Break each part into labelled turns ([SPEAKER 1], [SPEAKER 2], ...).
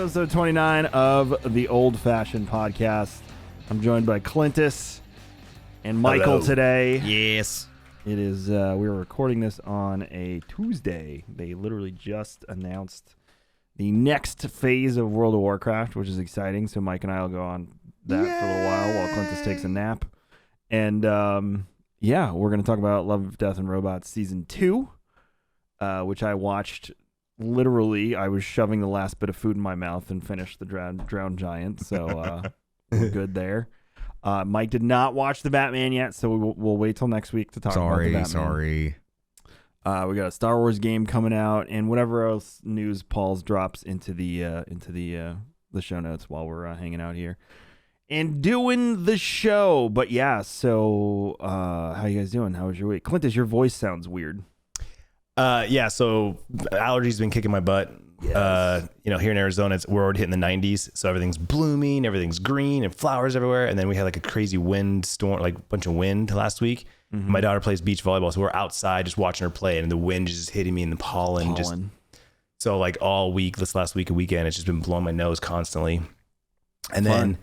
[SPEAKER 1] episode 29 of the Old Fashioned Podcast. I'm joined by Clintus and Michael today.
[SPEAKER 2] Yes.
[SPEAKER 1] It is, we were recording this on a Tuesday. They literally just announced the next phase of World of Warcraft, which is exciting. So Mike and I will go on that for a little while Clintus takes a nap. And, yeah, we're going to talk about Love, Death, and Robots Season 2, which I watched. Literally, I was shoving the last bit of food in my mouth and finished the Drowned Giant, so we're good there. Mike did not watch the Batman yet, so we'll wait till next week to talk about the Batman.
[SPEAKER 2] Sorry.
[SPEAKER 1] We got a Star Wars game coming out, and whatever else news Paul's drops into the show notes while we're hanging out here and doing the show. But yeah, so how you guys doing? How was your week? Clintus, your voice sounds weird.
[SPEAKER 3] Yeah, so allergies been kicking my butt.
[SPEAKER 1] Yes.
[SPEAKER 3] Here in Arizona, we're already hitting the 90s, so everything's blooming, everything's green, and flowers everywhere. And then we had like a crazy wind storm, like a bunch of wind last week. Mm-hmm. My daughter plays beach volleyball, so we're outside just watching her play, and the wind is just hitting me in the pollen. So like all week, this last week and weekend, it's just been blowing my nose constantly. And then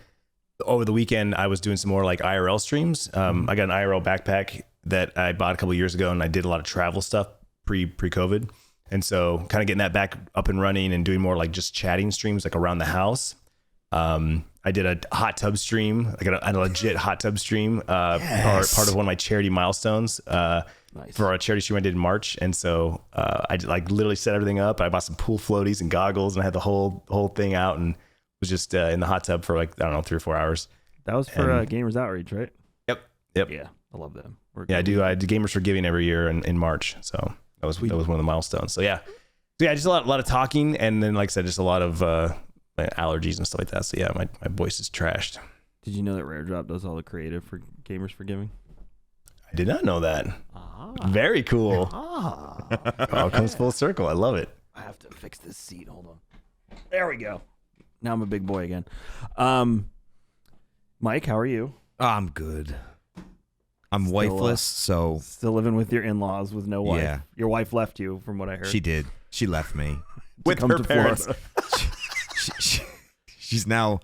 [SPEAKER 3] over the weekend, I was doing some more like IRL streams. I got an IRL backpack that I bought a couple years ago, and I did a lot of travel stuff pre-COVID. And so kind of getting that back up and running and doing more like just chatting streams like around the house. I did a hot tub stream, like a legit hot tub stream, part of one of my charity milestones for a charity stream I did in March. And so I like literally set everything up. I bought some pool floaties and goggles, and I had the whole thing out and was just in the hot tub for like, I don't know, 3 or 4 hours.
[SPEAKER 1] That was for Gamers Outreach, right?
[SPEAKER 3] Yep.
[SPEAKER 1] Yeah, I love them.
[SPEAKER 3] I do Gamers for Giving every year in March. So that was one of the milestones. So yeah, just a lot of talking, and then like I said, just a lot of allergies and stuff like that. So yeah, my voice is trashed.
[SPEAKER 1] Did you know that Rare Drop does all the creative for Gamers for Giving?
[SPEAKER 3] I did not know that. Very cool. It all comes full circle. I love it.
[SPEAKER 1] I have to fix this seat. Hold on. There we go. Now I'm a big boy again. Mike, how are you?
[SPEAKER 2] I'm good. I'm still, wifeless, so...
[SPEAKER 1] Still living with your in-laws with no wife.
[SPEAKER 2] Yeah.
[SPEAKER 1] Your wife left you, from what I heard.
[SPEAKER 2] She did. She left me.
[SPEAKER 3] With her parents.
[SPEAKER 2] She's now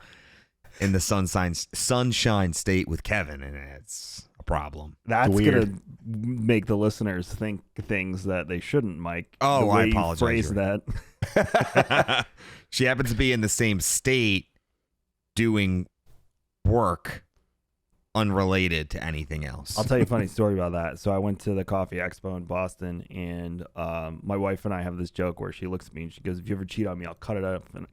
[SPEAKER 2] in the sunshine state with Kevin, and it's a problem.
[SPEAKER 1] That's going to make the listeners think things that they shouldn't, Mike.
[SPEAKER 2] Oh, I apologize.
[SPEAKER 1] Phrase that.
[SPEAKER 2] She happens to be in the same state doing work unrelated to anything else.
[SPEAKER 1] I'll tell you a funny story about that. So I went to the Coffee Expo in Boston, and my wife and I have this joke where she looks at me and she goes, "If you ever cheat on me, I'll cut it off and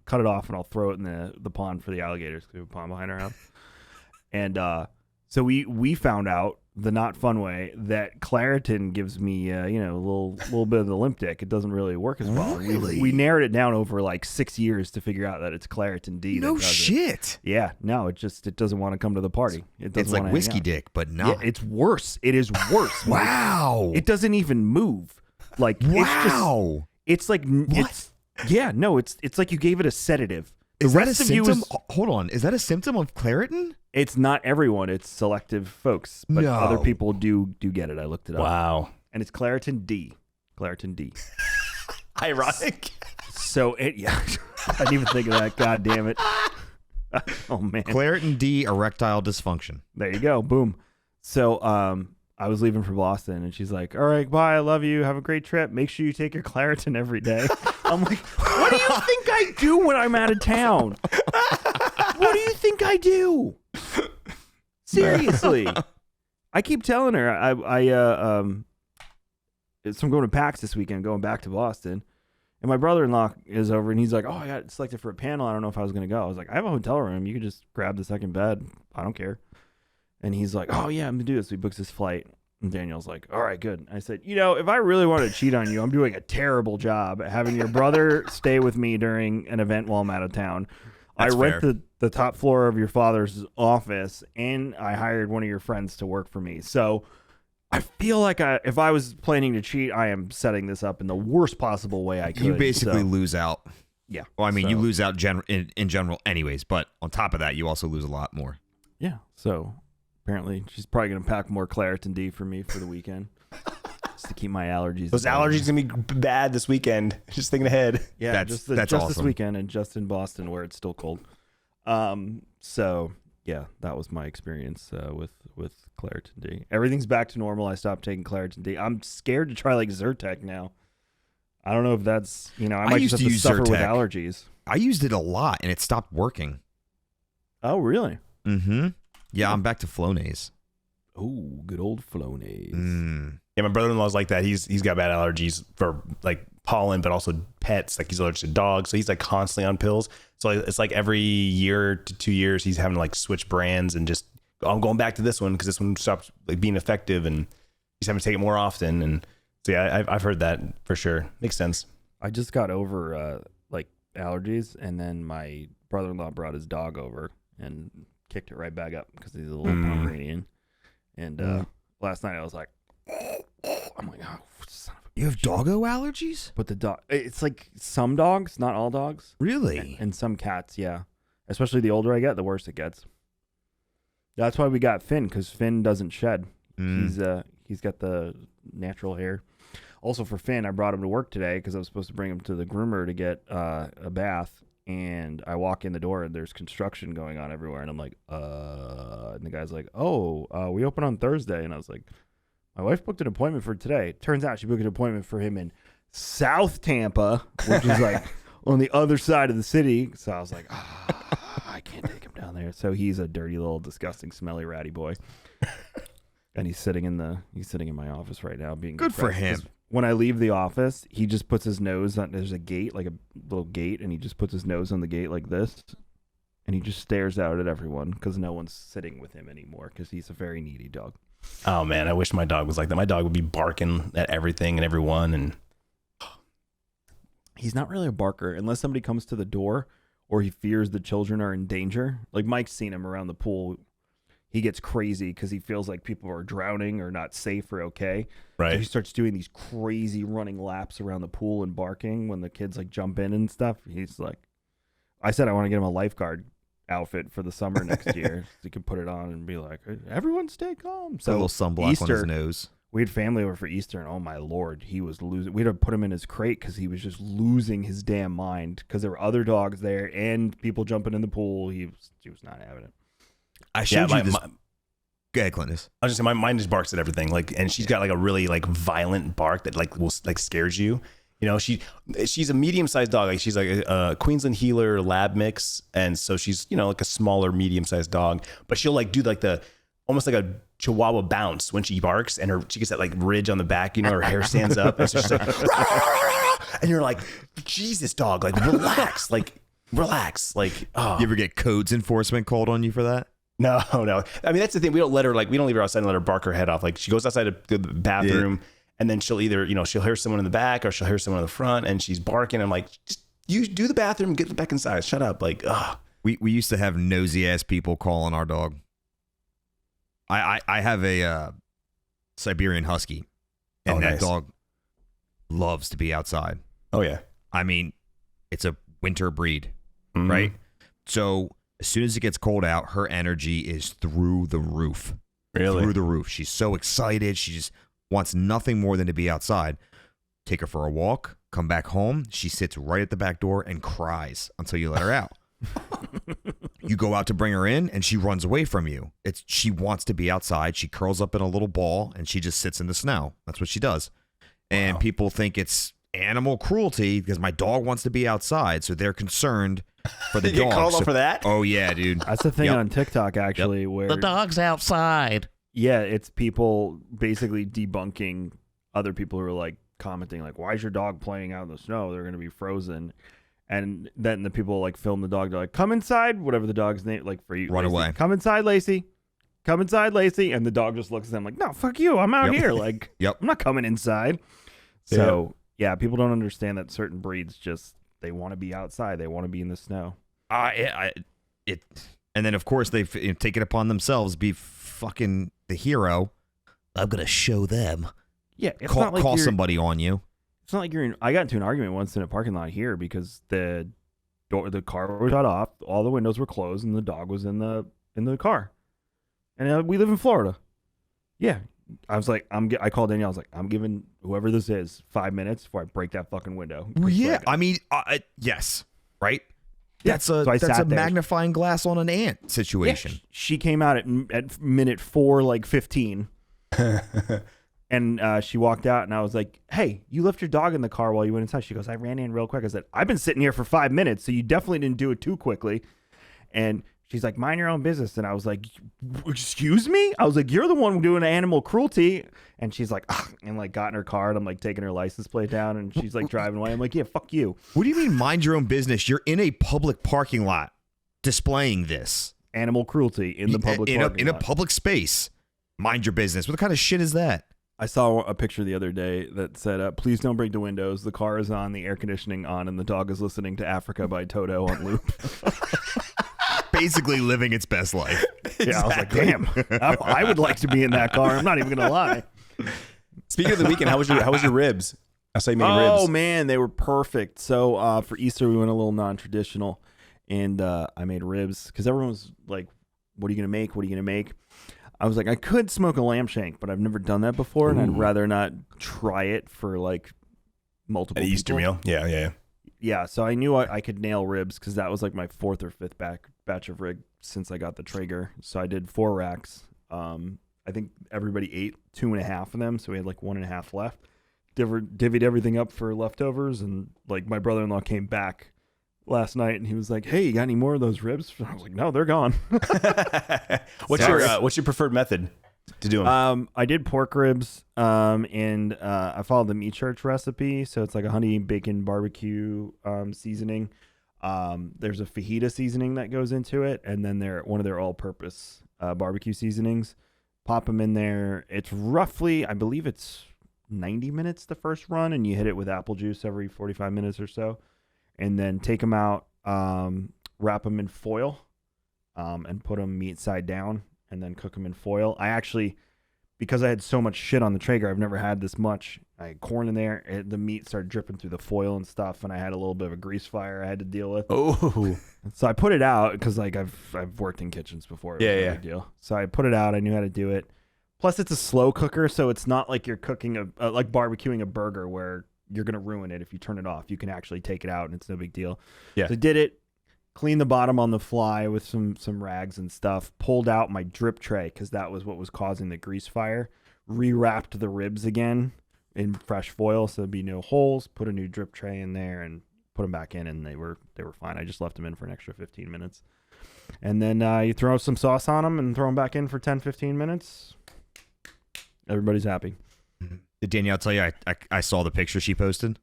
[SPEAKER 1] I'll throw it in the pond for the alligators, because we have a pond behind our house." And so we found out the not fun way that Claritin gives me a little bit of the limp dick. It doesn't really work as well.
[SPEAKER 2] Really?
[SPEAKER 1] We narrowed it down over like 6 years to figure out that it's Claritin D.
[SPEAKER 2] No shit.
[SPEAKER 1] Yeah, no, it doesn't want to come to the party.
[SPEAKER 2] It's like whiskey dick, but not.
[SPEAKER 1] Yeah, it's worse. It is worse.
[SPEAKER 2] Wow.
[SPEAKER 1] It doesn't even move. Like,
[SPEAKER 2] wow.
[SPEAKER 1] It's like
[SPEAKER 2] what?
[SPEAKER 1] It's like you gave it a sedative.
[SPEAKER 2] Is that a symptom? Hold on. Is that a symptom of Claritin?
[SPEAKER 1] It's not everyone. It's selective folks, but other people do get it. I looked it up.
[SPEAKER 3] Wow.
[SPEAKER 1] And it's Claritin D. Claritin D.
[SPEAKER 3] Ironic.
[SPEAKER 1] So I didn't even think of that. God damn it. Oh man.
[SPEAKER 2] Claritin D, erectile dysfunction.
[SPEAKER 1] There you go. Boom. So I was leaving for Boston, and she's like, "All right, bye. I love you. Have a great trip. Make sure you take your Claritin every day." I'm like, "What do you think I do when I'm out of town? What do you think I do? Seriously." I keep telling her so I'm going to PAX this weekend, going back to Boston, and my brother-in-law is over, and he's like, "Oh, I got selected for a panel. I don't know if I was going to go." I was like, "I have a hotel room. You could just grab the second bed. I don't care." And he's like, "Oh, yeah, I'm going to do this." So he books his flight. And Daniel's like, "All right, good." I said, if I really want to cheat on you, I'm doing a terrible job at having your brother stay with me during an event while I'm out of town.
[SPEAKER 2] That's
[SPEAKER 1] I rent
[SPEAKER 2] fair.
[SPEAKER 1] the top floor of your father's office, and I hired one of your friends to work for me. So I feel like if I was planning to cheat, I am setting this up in the worst possible way I could.
[SPEAKER 2] You basically lose out.
[SPEAKER 1] Yeah.
[SPEAKER 2] Well, I mean, you lose out in general anyways, but on top of that, you also lose a lot more.
[SPEAKER 1] Yeah. So apparently she's probably going to pack more Claritin D for me for the weekend. Just to keep my allergies.
[SPEAKER 3] Those allergies gonna be bad this weekend. Just thinking ahead.
[SPEAKER 1] Yeah,
[SPEAKER 2] That's
[SPEAKER 1] just
[SPEAKER 2] awesome.
[SPEAKER 1] this weekend and just in Boston where it's still cold. So yeah, that was my experience with Claritin D. Everything's back to normal. I stopped taking Claritin D. I'm scared to try like Zyrtec now. I don't know if that's I might
[SPEAKER 2] used
[SPEAKER 1] just
[SPEAKER 2] to
[SPEAKER 1] have to
[SPEAKER 2] use
[SPEAKER 1] suffer with
[SPEAKER 2] Zyrtec.
[SPEAKER 1] allergies.
[SPEAKER 2] I used it a lot and it stopped working.
[SPEAKER 1] Oh really?
[SPEAKER 2] Mm-hmm. Yeah, I'm back to Flonase.
[SPEAKER 1] Oh, good old Flonase.
[SPEAKER 3] Yeah, my brother-in-law's like that. He's got bad allergies for like pollen, but also pets. Like he's allergic to dogs, so he's like constantly on pills. So it's like every year to 2 years, he's having to like switch brands and just I'm going back to this one because this one stopped like being effective, and he's having to take it more often. And so yeah, I've heard that for sure. Makes sense.
[SPEAKER 1] I just got over like allergies, and then my brother-in-law brought his dog over and kicked it right back up because he's a little Pomeranian. And last night I was like, I'm like, oh, son of a
[SPEAKER 2] You have doggo allergies?
[SPEAKER 1] But the dog, it's like some dogs, not all dogs.
[SPEAKER 2] Really?
[SPEAKER 1] And some cats, yeah. Especially the older I get, the worse it gets. That's why we got Finn, because Finn doesn't shed. He's got the natural hair. Also for Finn, I brought him to work today because I was supposed to bring him to the groomer to get a bath. And I walk in the door and there's construction going on everywhere. And I'm like, and the guy's like, we open on Thursday. And I was like, my wife booked an appointment for today. Turns out she booked an appointment for him in South Tampa, which is like on the other side of the city. So I was like, I can't take him down there. So he's a dirty little, disgusting, smelly, ratty boy. And he's sitting in my office right now being
[SPEAKER 2] Good for
[SPEAKER 1] depressed,
[SPEAKER 2] him.
[SPEAKER 1] 'cause when I leave the office, he just puts his nose on, there's a gate, like a little gate, and he just puts his nose on the gate like this. And he just stares out at everyone because no one's sitting with him anymore because he's a very needy dog.
[SPEAKER 3] Oh man, I wish my dog was like that. My dog would be barking at everything and everyone, and
[SPEAKER 1] He's not really a barker unless somebody comes to the door or he fears the children are in danger. Like Mike's seen him around the pool. He gets crazy because he feels like people are drowning or not safe or okay.
[SPEAKER 3] right.
[SPEAKER 1] So he starts doing these crazy running laps around the pool and barking when the kids like jump in and stuff. He's like, I said I want to get him a lifeguard outfit for the summer next year. So he can put it on and be like, everyone stay calm.
[SPEAKER 2] So a little sunblock on his
[SPEAKER 1] Easter,
[SPEAKER 2] nose.
[SPEAKER 1] we had family over for Easter, and oh my Lord, he was losing. We had to put him in his crate because he was just losing his damn mind because there were other dogs there and people jumping in the pool. He was not having it.
[SPEAKER 2] I showed you this.
[SPEAKER 3] Go
[SPEAKER 2] ahead, Clintus.
[SPEAKER 3] I was just saying, my mind just barks at everything. Like, and she's got like a really like violent bark that like will like scares you. You know, she's a medium-sized dog. Like she's like a Queensland Heeler lab mix, and so she's like a smaller medium-sized dog. But she'll like do like the almost like a Chihuahua bounce when she barks, and she gets that like ridge on the back. Her hair stands up, and so she's like, and you're like, Jesus, dog, like relax, relax. Like, oh.
[SPEAKER 2] You ever get codes enforcement called on you for that?
[SPEAKER 3] No. I mean, that's the thing. We don't leave her outside and let her bark her head off. Like she goes outside to the bathroom, and then she'll either, she'll hear someone in the back or she'll hear someone in the front, and she's barking. I'm like, just you do the bathroom, get back inside. Shut up. Like, ugh.
[SPEAKER 2] We used to have nosy ass people calling our dog. I have a Siberian Husky, and that dog loves to be outside.
[SPEAKER 3] Oh yeah.
[SPEAKER 2] I mean, it's a winter breed, right? So as soon as it gets cold out, her energy is through the roof.
[SPEAKER 3] Really?
[SPEAKER 2] Through the roof. She's so excited. She just wants nothing more than to be outside. Take her for a walk, come back home. She sits right at the back door and cries until you let her out. You go out to bring her in and she runs away from you. She wants to be outside. She curls up in a little ball and she just sits in the snow. That's what she does. And people think it's animal cruelty because my dog wants to be outside, so they're concerned for the
[SPEAKER 3] You
[SPEAKER 2] dog.
[SPEAKER 3] get called out for that?
[SPEAKER 2] Oh yeah, dude.
[SPEAKER 1] That's the thing on TikTok actually, where
[SPEAKER 4] The dog's outside.
[SPEAKER 1] yeah, it's people basically debunking other people who are like commenting like, why is your dog playing out in the snow? They're going to be frozen. And then the people like film the dog. They're like, come inside, whatever the dog's name, like for you.
[SPEAKER 2] Run
[SPEAKER 1] Lacey.
[SPEAKER 2] away.
[SPEAKER 1] Come inside, Lacey. Come inside, Lacey. And the dog just looks at them like, no, fuck you. I'm out here. Like, I'm not coming inside. So yeah, people don't understand that certain breeds just, they want to be outside. They want to be in the snow.
[SPEAKER 2] And then of course they take it upon themselves, be fucking the hero. I'm gonna show them.
[SPEAKER 1] Yeah, it's
[SPEAKER 2] Call,
[SPEAKER 1] not like
[SPEAKER 2] call
[SPEAKER 1] you're,
[SPEAKER 2] somebody on you.
[SPEAKER 1] It's not like you're in. I got into an argument once in a parking lot here because the car was shut off, all the windows were closed, and the dog was in the car. And we live in Florida. Yeah, I was like, I called Danielle. I was like, I'm giving whoever this is 5 minutes before I break that fucking window.
[SPEAKER 2] Well, yeah,
[SPEAKER 1] Like,
[SPEAKER 2] I mean, yes, right.
[SPEAKER 1] Yeah,
[SPEAKER 2] That's
[SPEAKER 1] so I
[SPEAKER 2] a
[SPEAKER 1] sat there.
[SPEAKER 2] magnifying glass on an ant situation.
[SPEAKER 1] Yeah, she came out at minute 4:15, and she walked out, and I was like, "Hey, you left your dog in the car while you went inside." She goes, "I ran in real quick." I said, "I've been sitting here for 5 minutes, so you definitely didn't do it too quickly." And she's like, "Mind your own business." And I was like, "Excuse me?" I was like, "You're the one doing animal cruelty." And she's like, ugh, and like got in her car, and I'm like taking her license plate down, and she's like driving away. I'm like, "Yeah, fuck you."
[SPEAKER 2] What do you mean, mind your own business? You're in a public parking lot displaying this.
[SPEAKER 1] Animal cruelty in the public parking lot.
[SPEAKER 2] A public space. Mind your business. What kind of shit is that?
[SPEAKER 1] I saw a picture the other day that said, "Please don't break the windows. The car is on, the air conditioning on, and the dog is listening to Africa by Toto on loop."
[SPEAKER 2] Basically living its best life.
[SPEAKER 1] Yeah, I was like, damn, I would like to be in that car. I'm not even gonna lie.
[SPEAKER 3] Speaking of the weekend, how was your ribs? I saw you making ribs.
[SPEAKER 1] Oh man, they were perfect. So for Easter we went a little non-traditional, and I made ribs because everyone was like, "What are you gonna make? What are you gonna make?" I was like, I could smoke a lamb shank, but I've never done that before, and I'd rather not try it for like multiple
[SPEAKER 3] An Easter
[SPEAKER 1] people.
[SPEAKER 3] meal. Yeah.
[SPEAKER 1] Yeah, so I knew I could nail ribs because that was like my 4th or 5th batch of rig since I got the Traeger. So I did 4 racks. I think everybody ate 2.5 of them, so we had like 1.5 left. Divvied everything up for leftovers, and like my brother-in-law came back last night and he was like, "Hey, you got any more of those ribs?" I was like, "No, they're gone."
[SPEAKER 3] What's your preferred method to do them?
[SPEAKER 1] I did pork ribs, and I followed the meat church recipe. So it's like a honey bacon barbecue seasoning. There's a fajita seasoning that goes into it, and then one of their all-purpose barbecue seasonings. Pop them in there. It's roughly, I believe it's 90 minutes the first run, and you hit it with apple juice every 45 minutes or so. And then take them out, wrap them in foil, and put them meat side down, and then cook them in foil. I actually, because I had so much shit on the Traeger, I've never had this much. I had corn in there. The meat started dripping through the foil and stuff, and I had a little bit of a grease fire I had to deal with.
[SPEAKER 3] Oh,
[SPEAKER 1] so I put it out because like I've worked in kitchens before. It was no big deal. So I put it out. I knew how to do it. Plus, it's a slow cooker, so it's not like you're cooking like barbecuing a burger where you're going to ruin it if you turn it off. You can actually take it out, and it's no big deal.
[SPEAKER 3] Yeah.
[SPEAKER 1] So I did it, cleaned the bottom on the fly with some rags and stuff, pulled out my drip tray because that was what was causing the grease fire, rewrapped the ribs again in fresh foil so there'd be no holes, put a new drip tray in there, and put them back in, and they were fine. I just left them in for an extra 15 minutes. And then you throw some sauce on them and throw them back in for 10, 15 minutes. Everybody's happy.
[SPEAKER 2] Did Danielle tell you I saw the picture she posted?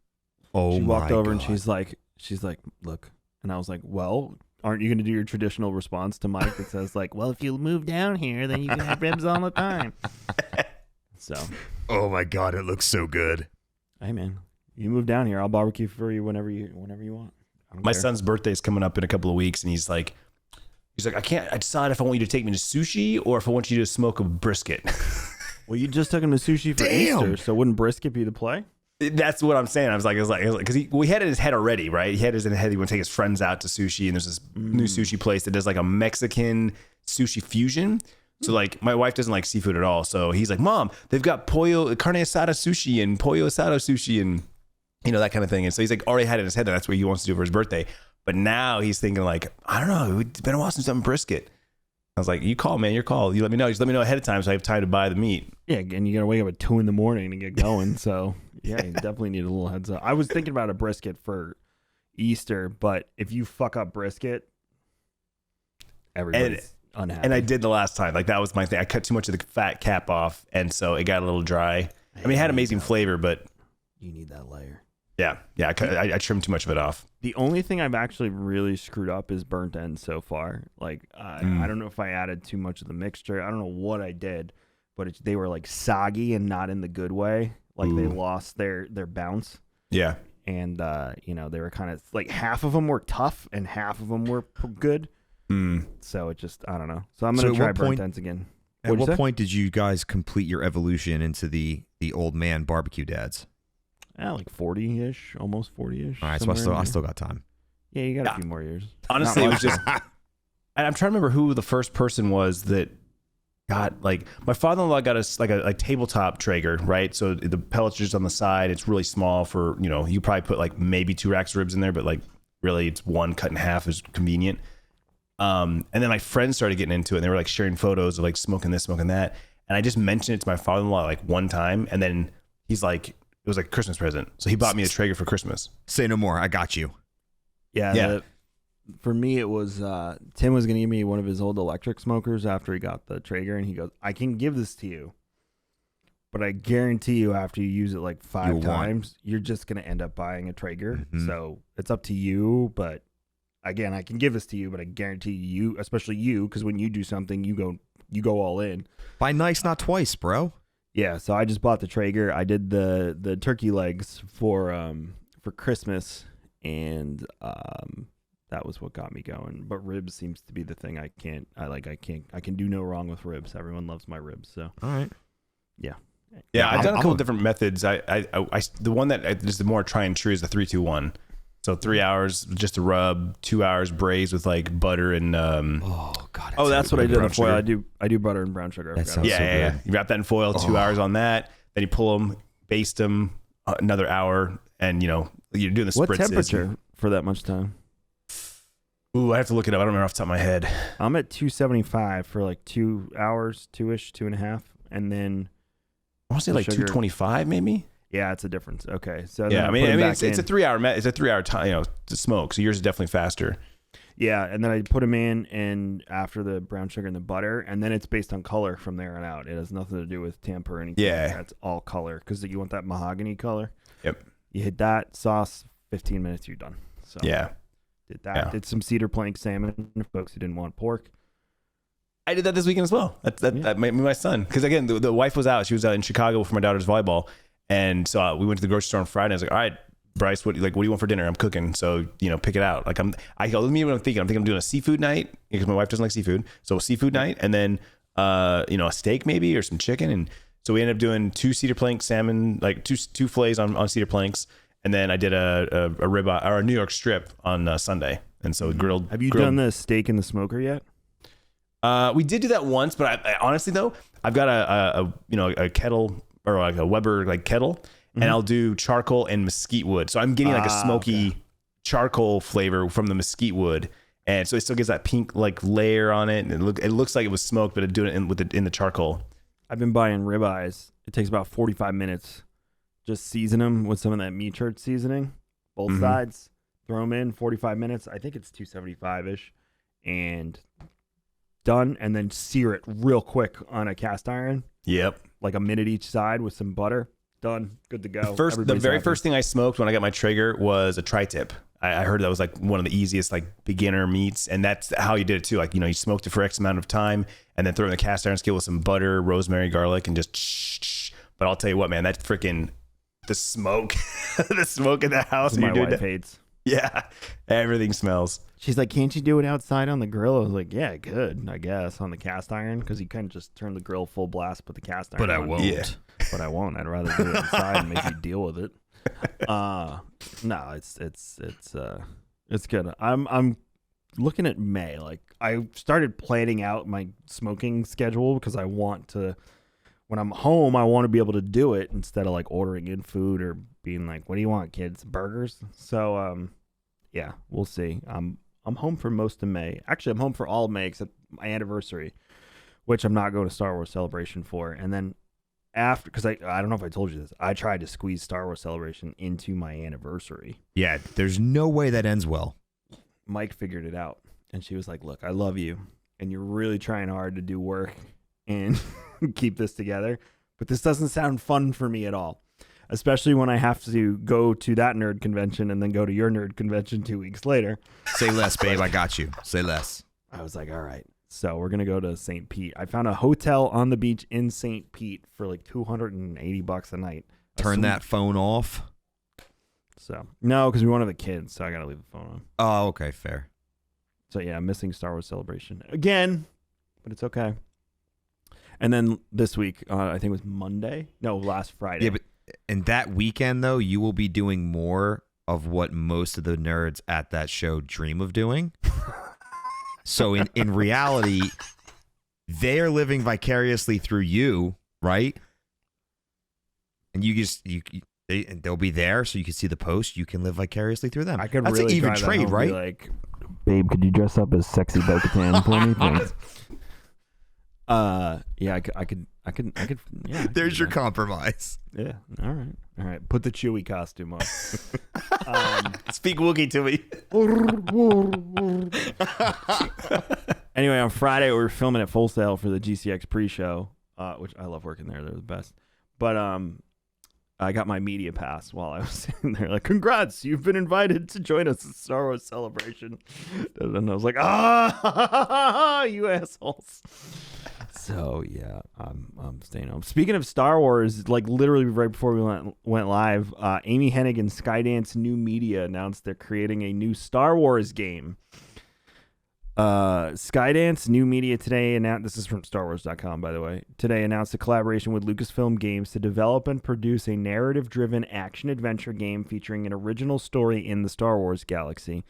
[SPEAKER 2] Oh,
[SPEAKER 1] she walked
[SPEAKER 2] my
[SPEAKER 1] over
[SPEAKER 2] God.
[SPEAKER 1] and she's like, "Look." And I was like, "Well, aren't you going to do your traditional response to Mike that says like, well, if you move down here, then you can have ribs all the time." So,
[SPEAKER 2] oh my God, it looks so good.
[SPEAKER 1] hey man, you move down here, I'll barbecue for you whenever you want. I don't
[SPEAKER 3] My
[SPEAKER 1] care.
[SPEAKER 3] son's birthday is coming up in a couple of weeks, and he's like, I decide if I want you to take me to sushi or if I want you to smoke a brisket.
[SPEAKER 1] Well, you just took him to sushi for
[SPEAKER 2] Damn.
[SPEAKER 1] Easter, so wouldn't brisket be the play?
[SPEAKER 3] That's what I'm saying. I was like, because we had it in his head already, right? He had it in his head. He would take his friends out to sushi, and there's this new sushi place that does like a Mexican sushi fusion. So like, my wife doesn't like seafood at all. So he's like, "Mom, they've got pollo, carne asada sushi and pollo asado sushi and that kind of thing." And so he's like already had it in his head that that's what he wants to do for his birthday. But now he's thinking like, I don't know, it's been a while since I've done brisket. I was like, "You call, man. Your call. You let me know. Just let me know ahead of time so I have time to buy the meat."
[SPEAKER 1] Yeah, and you got to wake up at 2 a.m. to get going. So yeah, you definitely need a little heads up. I was thinking about a brisket for Easter, but if you fuck up brisket, everybody's unhappy.
[SPEAKER 3] And I did the last time. Like, that was my thing. I cut too much of the fat cap off, and so it got a little dry. I mean, it had amazing flavor, but
[SPEAKER 1] you need that layer.
[SPEAKER 3] yeah, I trimmed too much of it off.
[SPEAKER 1] The only thing I've actually really screwed up is burnt ends so far. Like, I don't know if I added too much of the mixture. I don't know what I did, but they were like soggy and not in the good way. Like they lost their bounce.
[SPEAKER 3] Yeah.
[SPEAKER 1] And, they were kind of like half of them were tough and half of them were good. So it just, I don't know. So I'm going to try burnt ends again.
[SPEAKER 2] At what point did you guys complete your evolution into the Old Man BBQ dads?
[SPEAKER 1] Like 40-ish, almost 40-ish.
[SPEAKER 2] All right, so I still got time.
[SPEAKER 1] Yeah, you got a few more years.
[SPEAKER 3] Honestly, it was just, and I'm trying to remember who the first person was that God, like my father-in-law got us like a tabletop Traeger, right? So the pellets are just on the side. It's really small for, you probably put like maybe 2 racks of ribs in there, but like really it's one cut in half is convenient. And then my friends started getting into it and they were like sharing photos of like smoking this, smoking that. And I just mentioned it to my father-in-law like one time. And then he's like, it was like a Christmas present. So he bought me a Traeger for Christmas.
[SPEAKER 2] Say no more. I got you.
[SPEAKER 1] Yeah. For me, it was Tim was going to give me one of his old electric smokers after he got the Traeger. And he goes, I can give this to you, but I guarantee you after you use it like 5 times, you're just going to end up buying a Traeger. Mm-hmm. So it's up to you. But again, I can give this to you, but I guarantee you, especially you, because when you do something, you go all in.
[SPEAKER 2] Buy nice, not twice, bro.
[SPEAKER 1] Yeah, so I just bought the Traeger. I did the turkey legs for Christmas, and that was what got me going. But ribs seems to be the thing I can do no wrong with ribs. Everyone loves my ribs, so
[SPEAKER 2] all right.
[SPEAKER 1] Yeah.
[SPEAKER 3] Yeah, I've done a couple different methods. I the one that is the more try and true is the 3-2-1. So 3 hours just to rub, 2 hours braised with like butter and
[SPEAKER 2] oh god.
[SPEAKER 1] That's what I did in foil. I do butter and brown sugar.
[SPEAKER 2] That sounds so good.
[SPEAKER 3] You wrap that in foil, 2 hours on that. Then you pull them, baste them another hour, and you're doing the spritzes.
[SPEAKER 1] What temperature for that much time?
[SPEAKER 3] Ooh, I have to look it up. I don't remember off the top of my head.
[SPEAKER 1] I'm at 275 for like 2 hours, 2-ish, 2.5, and then
[SPEAKER 3] I want to say like 225 maybe.
[SPEAKER 1] Yeah, it's a difference. Okay, so
[SPEAKER 3] yeah, I mean it's a 3 hour it's a 3 hour time to smoke. So yours is definitely faster.
[SPEAKER 1] Yeah, and then I put them in, and after the brown sugar and the butter, and then it's based on color from there on out. It has nothing to do with temp or anything.
[SPEAKER 3] Yeah,
[SPEAKER 1] that's all color because you want that mahogany color.
[SPEAKER 3] Yep.
[SPEAKER 1] You hit that sauce, 15 minutes, you're done. So
[SPEAKER 3] yeah,
[SPEAKER 1] did that. Yeah. Did some cedar plank salmon for folks who didn't want pork.
[SPEAKER 3] I did that this weekend as well. That made me my son because again the wife was out. She was out in Chicago for my daughter's volleyball. And so we went to the grocery store on Friday. I was like, all right, Bryce, what do you want for dinner? I'm cooking. So, pick it out. Like I go, let me what I'm thinking. I'm thinking I'm doing a seafood night because my wife doesn't like seafood. So a seafood night and then, a steak maybe or some chicken. And so we ended up doing 2 cedar plank salmon, like two fillets on cedar planks. And then I did a ribeye or a New York strip on Sunday. And so grilled.
[SPEAKER 1] Have you done the steak in the smoker yet?
[SPEAKER 3] We did do that once, but I honestly though, I've got a kettle or like a Weber like kettle, and I'll do charcoal and mesquite wood. So I'm getting like a smoky charcoal flavor from the mesquite wood, and so it still gets that pink like layer on it, and it looks like it was smoked, but doing it in the charcoal.
[SPEAKER 1] I've been buying ribeyes. It takes about 45 minutes. Just season them with some of that meat church seasoning, both sides. Throw them in 45 minutes. I think it's 275-ish, and done. And then sear it real quick on a cast iron.
[SPEAKER 3] Yep.
[SPEAKER 1] Like a minute each side with some butter. Done. Good to go.
[SPEAKER 3] The very first thing I smoked when I got my Traeger was a tri-tip. I heard that was like one of the easiest like beginner meats, and that's how you did it too. Like you smoked it for X amount of time, and then throw it in the cast iron skillet with some butter, rosemary, garlic, and just. But I'll tell you what, man, that freaking the smoke, the smoke in the house.
[SPEAKER 1] My wife hates.
[SPEAKER 3] Yeah, everything smells.
[SPEAKER 1] She's like, can't you do it outside on the grill? I was like, yeah, good, I guess, on the cast iron, because you kind of just turn the grill full blast, put the cast iron
[SPEAKER 2] But I
[SPEAKER 1] on.
[SPEAKER 2] won't.
[SPEAKER 1] Yeah. But I won't. I'd rather do it inside and make you deal with it. No, it's good. I'm looking at May. Like I started planning out my smoking schedule because I want to, when I'm home, I want to be able to do it instead of like ordering in food or being like, what do you want, kids? Burgers? So, yeah, we'll see. I'm home for most of May. Actually, I'm home for all of May except my anniversary, which I'm not going to Star Wars Celebration for. And then after, because I don't know if I told you this, I tried to squeeze Star Wars Celebration into my anniversary.
[SPEAKER 2] Yeah, there's no way that ends well.
[SPEAKER 1] Mike figured it out, and she was like, look, I love you, and you're really trying hard to do work and keep this together, but this doesn't sound fun for me at all, especially when I have to go to that nerd convention and then go to your nerd convention 2 weeks later.
[SPEAKER 2] Say less, babe. I got you. Say less.
[SPEAKER 1] I was like, all right. So we're going to go to St. Pete. I found a hotel on the beach in St. Pete for like $280 a night.
[SPEAKER 2] Turn that phone off.
[SPEAKER 1] So, no, because we won't have the kids, so I got to leave the phone on.
[SPEAKER 2] Oh, okay, fair.
[SPEAKER 1] So, yeah, I'm missing Star Wars Celebration again, but it's okay. And then this week, I think it was Monday. No, last Friday.
[SPEAKER 2] Yeah, but in that weekend, though, you will be doing more of what most of the nerds at that show dream of doing. So in reality, they're living vicariously through you, right? And they'll be there, so you can see the post. You can live vicariously through them.
[SPEAKER 1] I could
[SPEAKER 2] That's
[SPEAKER 1] really
[SPEAKER 2] an even
[SPEAKER 1] drive that
[SPEAKER 2] trade,
[SPEAKER 1] home and
[SPEAKER 2] right?
[SPEAKER 1] be like, babe, could you dress up as sexy Bo-Katan for me? Thanks. Yeah, I could. Yeah.
[SPEAKER 2] There's your compromise.
[SPEAKER 1] Yeah. All right. Put the Chewie costume on.
[SPEAKER 3] Speak Wookiee to me.
[SPEAKER 1] Anyway, on Friday we were filming at Full Sail for the GCX pre-show, which I love working there. They're the best. But I got my media pass while I was sitting there. Like, congrats, you've been invited to join us at Star Wars Celebration. And I was like, you assholes. So yeah, I'm staying home. Speaking of Star Wars, like literally right before we went live, Amy Hennig and Skydance New Media announced they're creating a new Star Wars game. Skydance New Media today announced, this is from StarWars.com, by the way, today announced a collaboration with Lucasfilm Games to develop and produce a narrative-driven action-adventure game featuring an original story in the Star Wars galaxy.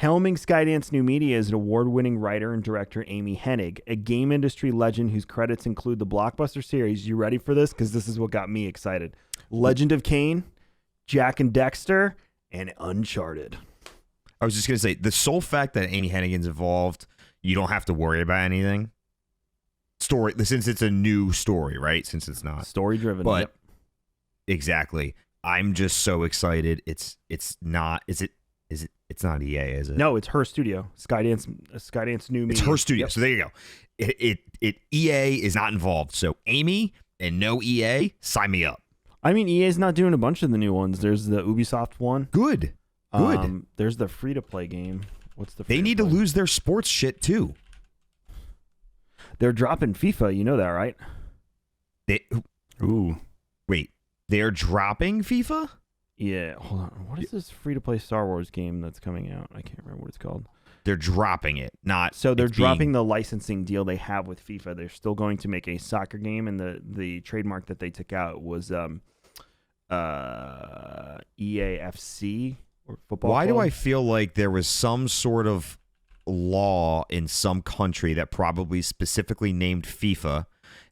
[SPEAKER 1] Helming Skydance New Media is an award-winning writer and director Amy Hennig, a game industry legend whose credits include the blockbuster series. You ready for this? Because this is what got me excited. Legend of Kain, Jak and Dexter, and Uncharted.
[SPEAKER 2] I was just going to say, the sole fact that Amy Hennigan's involved, you don't have to worry about anything. Since it's a new story, right? Since it's not.
[SPEAKER 1] Story-driven,
[SPEAKER 2] But
[SPEAKER 1] yep.
[SPEAKER 2] Exactly. I'm just so excited. It's not EA, is it?
[SPEAKER 1] No, it's her studio. Skydance New Media.
[SPEAKER 2] It's her studio.
[SPEAKER 1] Yep.
[SPEAKER 2] So there you go. EA is not involved. So Amy and no EA, sign me up.
[SPEAKER 1] I mean, EA's not doing a bunch of the new ones. There's the Ubisoft one.
[SPEAKER 2] Good.
[SPEAKER 1] There's the free-to-play game. What's the
[SPEAKER 2] They need to lose their sports shit too.
[SPEAKER 1] They're dropping FIFA. You know that, right?
[SPEAKER 2] Wait, they're dropping FIFA?
[SPEAKER 1] Yeah. Hold on. What is this free-to-play Star Wars game that's coming out? I can't remember what it's called.
[SPEAKER 2] They're dropping it, not.
[SPEAKER 1] So they're dropping the licensing deal they have with FIFA. They're still going to make a soccer game, and the trademark that they took out was EAFC or football.
[SPEAKER 2] Why do
[SPEAKER 1] club.
[SPEAKER 2] I feel like there was some sort of law in some country that probably specifically named FIFA,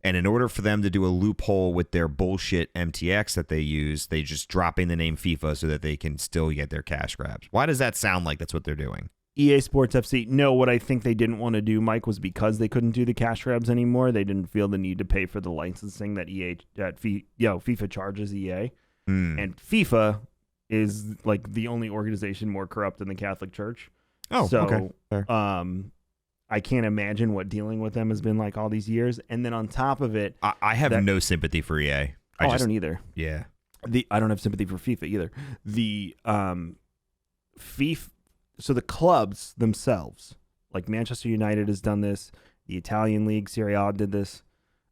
[SPEAKER 2] and in order for them to do a loophole with their bullshit MTX that they use, they just dropping the name FIFA so that they can still get their cash grabs? Why does that sound like that's what they're doing?
[SPEAKER 1] EA Sports FC. No, what I think they didn't want to do, Mike, was because they couldn't do the cash grabs anymore. They didn't feel the need to pay for the licensing that FIFA charges EA, and FIFA is like the only organization more corrupt than the Catholic Church.
[SPEAKER 2] Oh,
[SPEAKER 1] so,
[SPEAKER 2] okay. Fair.
[SPEAKER 1] I can't imagine what dealing with them has been like all these years. And then on top of it,
[SPEAKER 2] I have no sympathy for EA.
[SPEAKER 1] I don't either.
[SPEAKER 2] Yeah.
[SPEAKER 1] I don't have sympathy for FIFA either. The FIFA. So the clubs themselves, like Manchester United has done this, the Italian League, Serie A did this,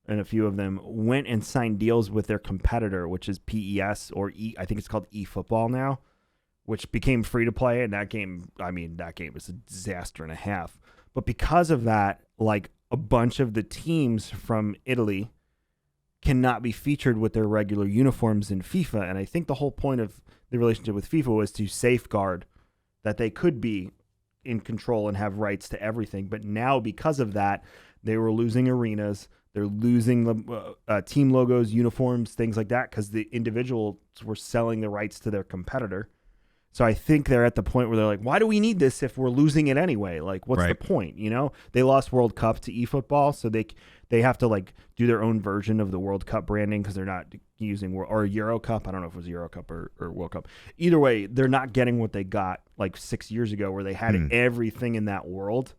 [SPEAKER 1] and a few of them went and signed deals with their competitor, which is PES or I think it's called eFootball now, which became free to play. And that game was a disaster and a half. But because of that, like a bunch of the teams from Italy cannot be featured with their regular uniforms in FIFA. And I think the whole point of the relationship with FIFA was to safeguard that they could be in control and have rights to everything. But now, because of that, they were losing arenas. They're losing the team logos, uniforms, things like that, because the individuals were selling the rights to their competitor. So I think they're at the point where they're like, why do we need this if we're losing it anyway? Like, what's the point? You know, they lost World Cup to eFootball, so they have to like do their own version of the World Cup branding because they're not using or Euro Cup. I don't know if it was Euro Cup or World Cup. Either way, they're not getting what they got like 6 years ago, where they had everything in that world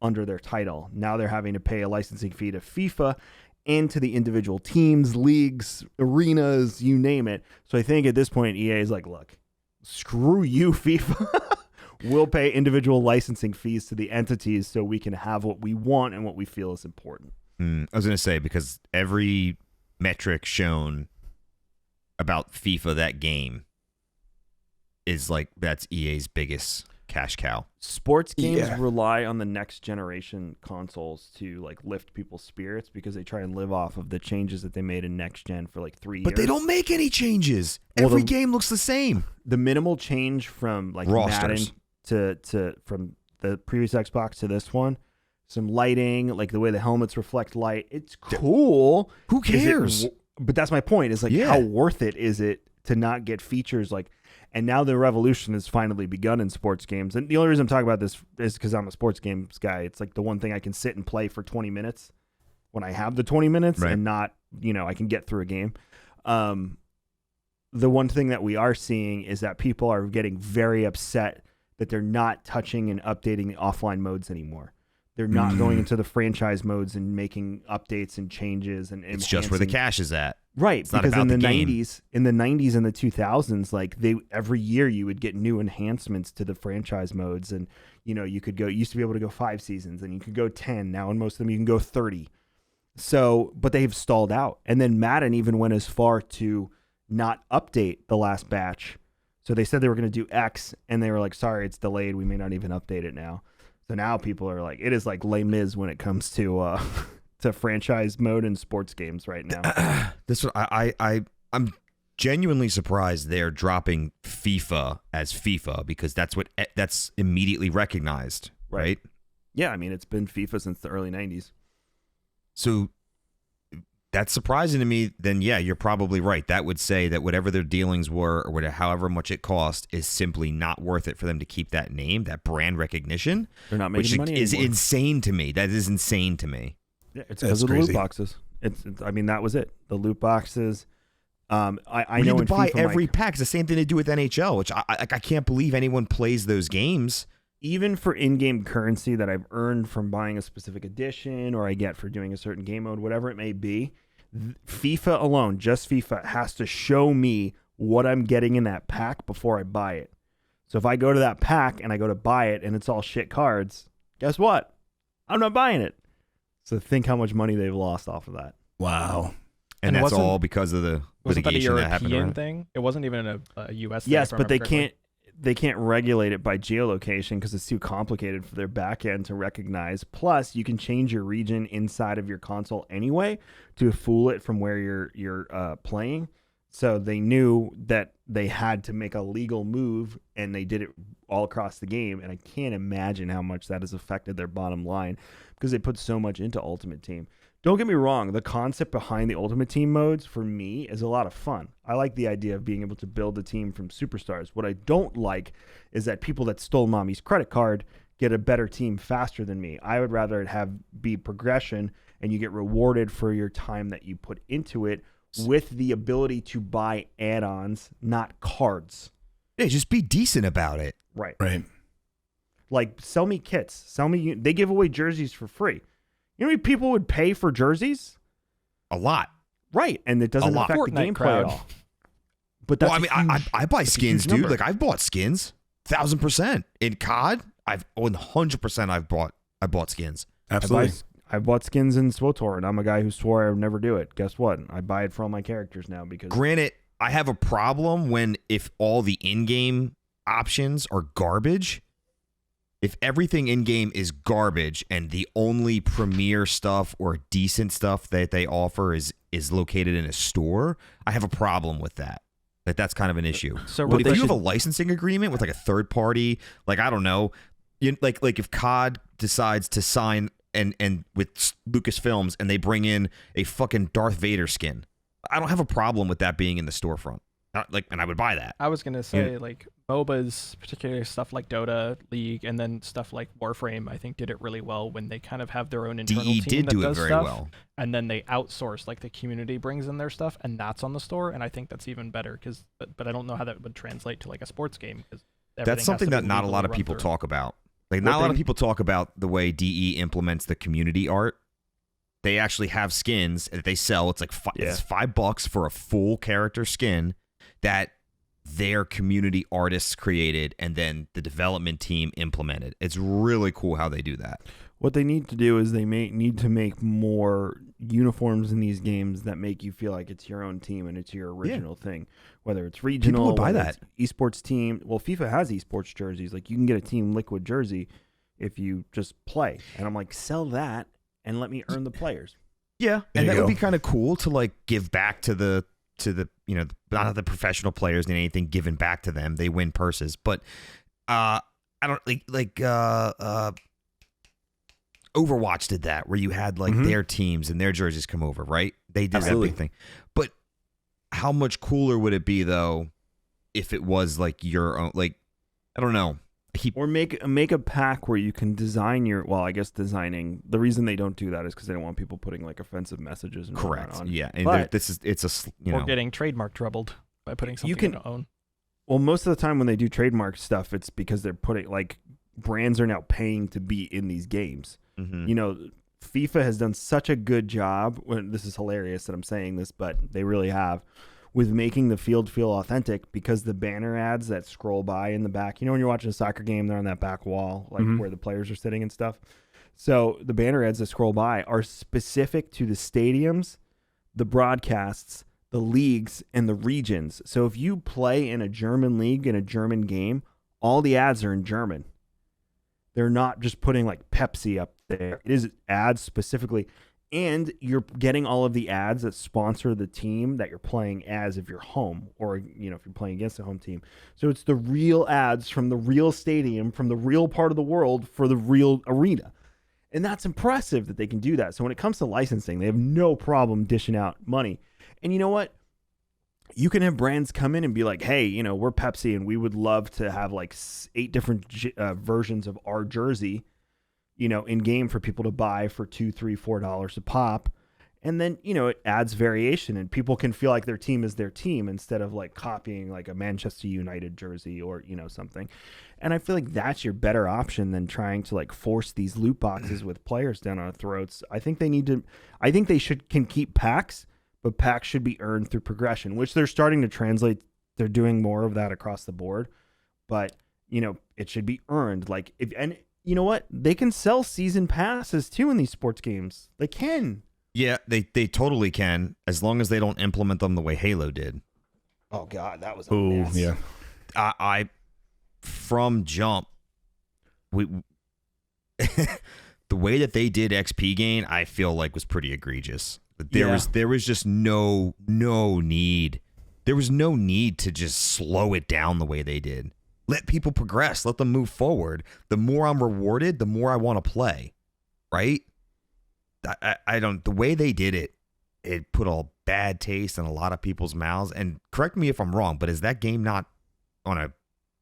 [SPEAKER 1] under their title. Now they're having to pay a licensing fee to FIFA and to the individual teams, leagues, arenas, you name it. So I think at this point, EA is like, look, screw you, FIFA. We'll pay individual licensing fees to the entities so we can have what we want and what we feel is important.
[SPEAKER 2] I was going to say, because every metric shown about FIFA, that game, is like, that's EA's biggest cash cow.
[SPEAKER 1] Sports games rely on the next generation consoles to like lift people's spirits because they try and live off of the changes that they made in next gen for like 3 years.
[SPEAKER 2] But they don't make any changes. Every game looks the same.
[SPEAKER 1] The minimal change from like
[SPEAKER 2] Rosters.
[SPEAKER 1] Madden to from the previous Xbox to this one some lighting, like the way the helmets reflect light. It's cool.
[SPEAKER 2] Who cares?
[SPEAKER 1] But that's my point. Is like, how worth it is it to not get features like? And now the revolution has finally begun in sports games. And the only reason I'm talking about this is because I'm a sports games guy. It's like the one thing I can sit and play for 20 minutes when I have the 20 minutes and not, I can get through a game. The one thing that we are seeing is that people are getting very upset that they're not touching and updating the offline modes anymore. They're not going into the franchise modes and making updates and changes. And
[SPEAKER 2] it's just where the cash is at.
[SPEAKER 1] Right,
[SPEAKER 2] it's
[SPEAKER 1] because
[SPEAKER 2] not about
[SPEAKER 1] in the
[SPEAKER 2] game.
[SPEAKER 1] 90s and the 2000s, like every year you would get new enhancements to the franchise modes, and you could go. You used to be able to go 5 seasons, and you could go 10. Now in most of them you can go 30. So, but they've stalled out, and then Madden even went as far to not update the last batch. So they said they were going to do X, and they were like, "Sorry, it's delayed. We may not even update it now." So now people are like, it is like Les Mis when it comes to to franchise mode in sports games right now.
[SPEAKER 2] I'm genuinely surprised they're dropping FIFA as FIFA because that's immediately recognized, right?
[SPEAKER 1] Yeah, I mean it's been FIFA since the early 90s.
[SPEAKER 2] So that's surprising to me. Then yeah, you're probably right. That would say that whatever their dealings were or whatever, however much it cost is simply not worth it for them to keep that name, that brand recognition.
[SPEAKER 1] They're not making money
[SPEAKER 2] is
[SPEAKER 1] anymore.
[SPEAKER 2] insane to me. That is insane to me.
[SPEAKER 1] Yeah, it's because of the loot boxes. It's I mean, that was it. The loot boxes. I know
[SPEAKER 2] you
[SPEAKER 1] in
[SPEAKER 2] buy
[SPEAKER 1] FIFA,
[SPEAKER 2] every pack. It's the same thing they do with NHL, which I can't believe anyone plays those games.
[SPEAKER 1] Even for in-game currency that I've earned from buying a specific edition or I get for doing a certain game mode, whatever it may be, FIFA alone, just FIFA, has to show me what I'm getting in that pack before I buy it. So if I go to that pack and I go to buy it and it's all shit cards, guess what? I'm not buying it. So think how much money they've lost off of that.
[SPEAKER 3] Wow.
[SPEAKER 2] And that's all because of the litigation that happened around.
[SPEAKER 4] Thing? It wasn't even a U.S.
[SPEAKER 1] Yes,
[SPEAKER 4] thing,
[SPEAKER 1] but they can't regulate it by geolocation because it's too complicated for their back end to recognize. Plus, you can change your region inside of your console anyway to fool it from where you're playing. So they knew that they had to make a legal move, and they did it all across the game. And I can't imagine how much that has affected their bottom line because they put so much into Ultimate Team. Don't get me wrong. The concept behind the Ultimate Team modes for me is a lot of fun. I like the idea of being able to build a team from superstars. What I don't like is that people that stole mommy's credit card get a better team faster than me. I would rather it be progression and you get rewarded for your time that you put into it with the ability to buy add-ons, not cards.
[SPEAKER 2] Yeah, just be decent about it.
[SPEAKER 1] Right.
[SPEAKER 2] Like
[SPEAKER 1] sell me kits. They give away jerseys for free. You know how many people would pay for jerseys?
[SPEAKER 2] A lot.
[SPEAKER 1] Right. And it doesn't affect
[SPEAKER 4] Fortnite
[SPEAKER 1] the gameplay
[SPEAKER 4] crowd.
[SPEAKER 1] at all. But that's
[SPEAKER 2] I buy skins, dude.
[SPEAKER 1] number.
[SPEAKER 2] Like I've bought skins. 1,000%. In COD, I've 100% I bought skins.
[SPEAKER 3] Absolutely.
[SPEAKER 1] I bought skins in SWTOR, and I'm a guy who swore I would never do it. Guess what? I buy it for all my characters now because
[SPEAKER 2] Granted, I have a problem if all the in-game options are garbage. If everything in-game is garbage and the only premier stuff or decent stuff that they offer is located in a store, I have a problem with that. That's kind of an issue.
[SPEAKER 4] So
[SPEAKER 2] But if you have a licensing agreement with like a third party, like I don't know, like if COD decides to sign and with Lucasfilms and they bring in a fucking Darth Vader skin, I don't have a problem with that being in the storefront. And I would buy that.
[SPEAKER 4] I was gonna say like MOBAs, particularly stuff like Dota, League, and then stuff like Warframe, I think did it really well when they kind of have their own internal
[SPEAKER 2] DE
[SPEAKER 4] team
[SPEAKER 2] did
[SPEAKER 4] that
[SPEAKER 2] do it
[SPEAKER 4] does
[SPEAKER 2] very
[SPEAKER 4] stuff,
[SPEAKER 2] well.
[SPEAKER 4] and then they outsource, like the community brings in their stuff, and that's on the store, and I think that's even better but I don't know how that would translate to like a sports game because
[SPEAKER 2] that's something that not a lot of people talk about. Like not a lot of people talk about the way DE implements the community art. They actually have skins that they sell. It's like it's $5 for a full character skin that their community artists created and then the development team implemented. It's really cool how they do that.
[SPEAKER 1] What they need to do is they need to make more uniforms in these games that make you feel like it's your own team and it's your original thing. Whether it's regional,
[SPEAKER 2] people would buy that.
[SPEAKER 1] Esports team. Well, FIFA has esports jerseys. Like you can get a Team Liquid jersey if you just play. And I'm like, sell that and let me earn the players.
[SPEAKER 2] Yeah, and that would be kind of cool to like give back to the not the professional players and anything given back to them. They win purses, but I don't Overwatch did that, where you had like their teams and their jerseys come over, right? They did
[SPEAKER 1] Absolutely.
[SPEAKER 2] that big thing. But how much cooler would it be though if it was like your own? Like, I don't know.
[SPEAKER 1] Or make a pack where you can design your. Well, I guess designing. The reason they don't do that is because they don't want people putting like offensive messages. And whatnot
[SPEAKER 2] Correct.
[SPEAKER 1] on.
[SPEAKER 2] Yeah, and
[SPEAKER 1] But-
[SPEAKER 2] it's
[SPEAKER 4] Or getting trademark troubled by putting something
[SPEAKER 1] can-
[SPEAKER 4] you don't own.
[SPEAKER 1] Well, most of the time when they do trademark stuff, it's because they're putting like brands are now paying to be in these games.
[SPEAKER 2] Mhm.
[SPEAKER 1] You know, FIFA has done such a good job. This is hilarious that I'm saying this, but they really have, with making the field feel authentic, because the banner ads that scroll by in the back, you know, when you're watching a soccer game, they're on that back wall, like where the players are sitting and stuff. So the banner ads that scroll by are specific to the stadiums, the broadcasts, the leagues, and the regions. So if you play in a German league in a German game, all the ads are in German. They're not just putting like Pepsi up there. It is ads specifically. And you're getting all of the ads that sponsor the team that you're playing as if you're home, or, you know, if you're playing against a home team. So it's the real ads from the real stadium, from the real part of the world for the real arena. And that's impressive that they can do that. So when it comes to licensing, they have no problem dishing out money. And you know what? You can have brands come in and be like, hey, you know, we're Pepsi and we would love to have like 8 different versions of our jersey, you know, in game for people to buy for $2, $3, $4 a pop. And then, you know, it adds variation and people can feel like their team is their team instead of like copying like a Manchester United jersey or, you know, something. And I feel like that's your better option than trying to like force these loot boxes with players down our throats. I think they can keep packs, but packs should be earned through progression, which they're starting to translate. They're doing more of that across the board, but you know, it should be earned. Like and you know what? They can sell season passes too in these sports games. They can.
[SPEAKER 2] Yeah, they totally can, as long as they don't implement them the way Halo did.
[SPEAKER 1] Oh God, that was a mess.
[SPEAKER 3] Yeah.
[SPEAKER 2] I from jump, we the way that they did XP gain, I feel like was pretty egregious. There was just no need. There was no need to just slow it down the way they did. Let people progress. Let them move forward. The more I'm rewarded, the more I want to play. Right? I don't. The way they did it, it put a bad taste in a lot of people's mouths. And correct me if I'm wrong, but is that game not on a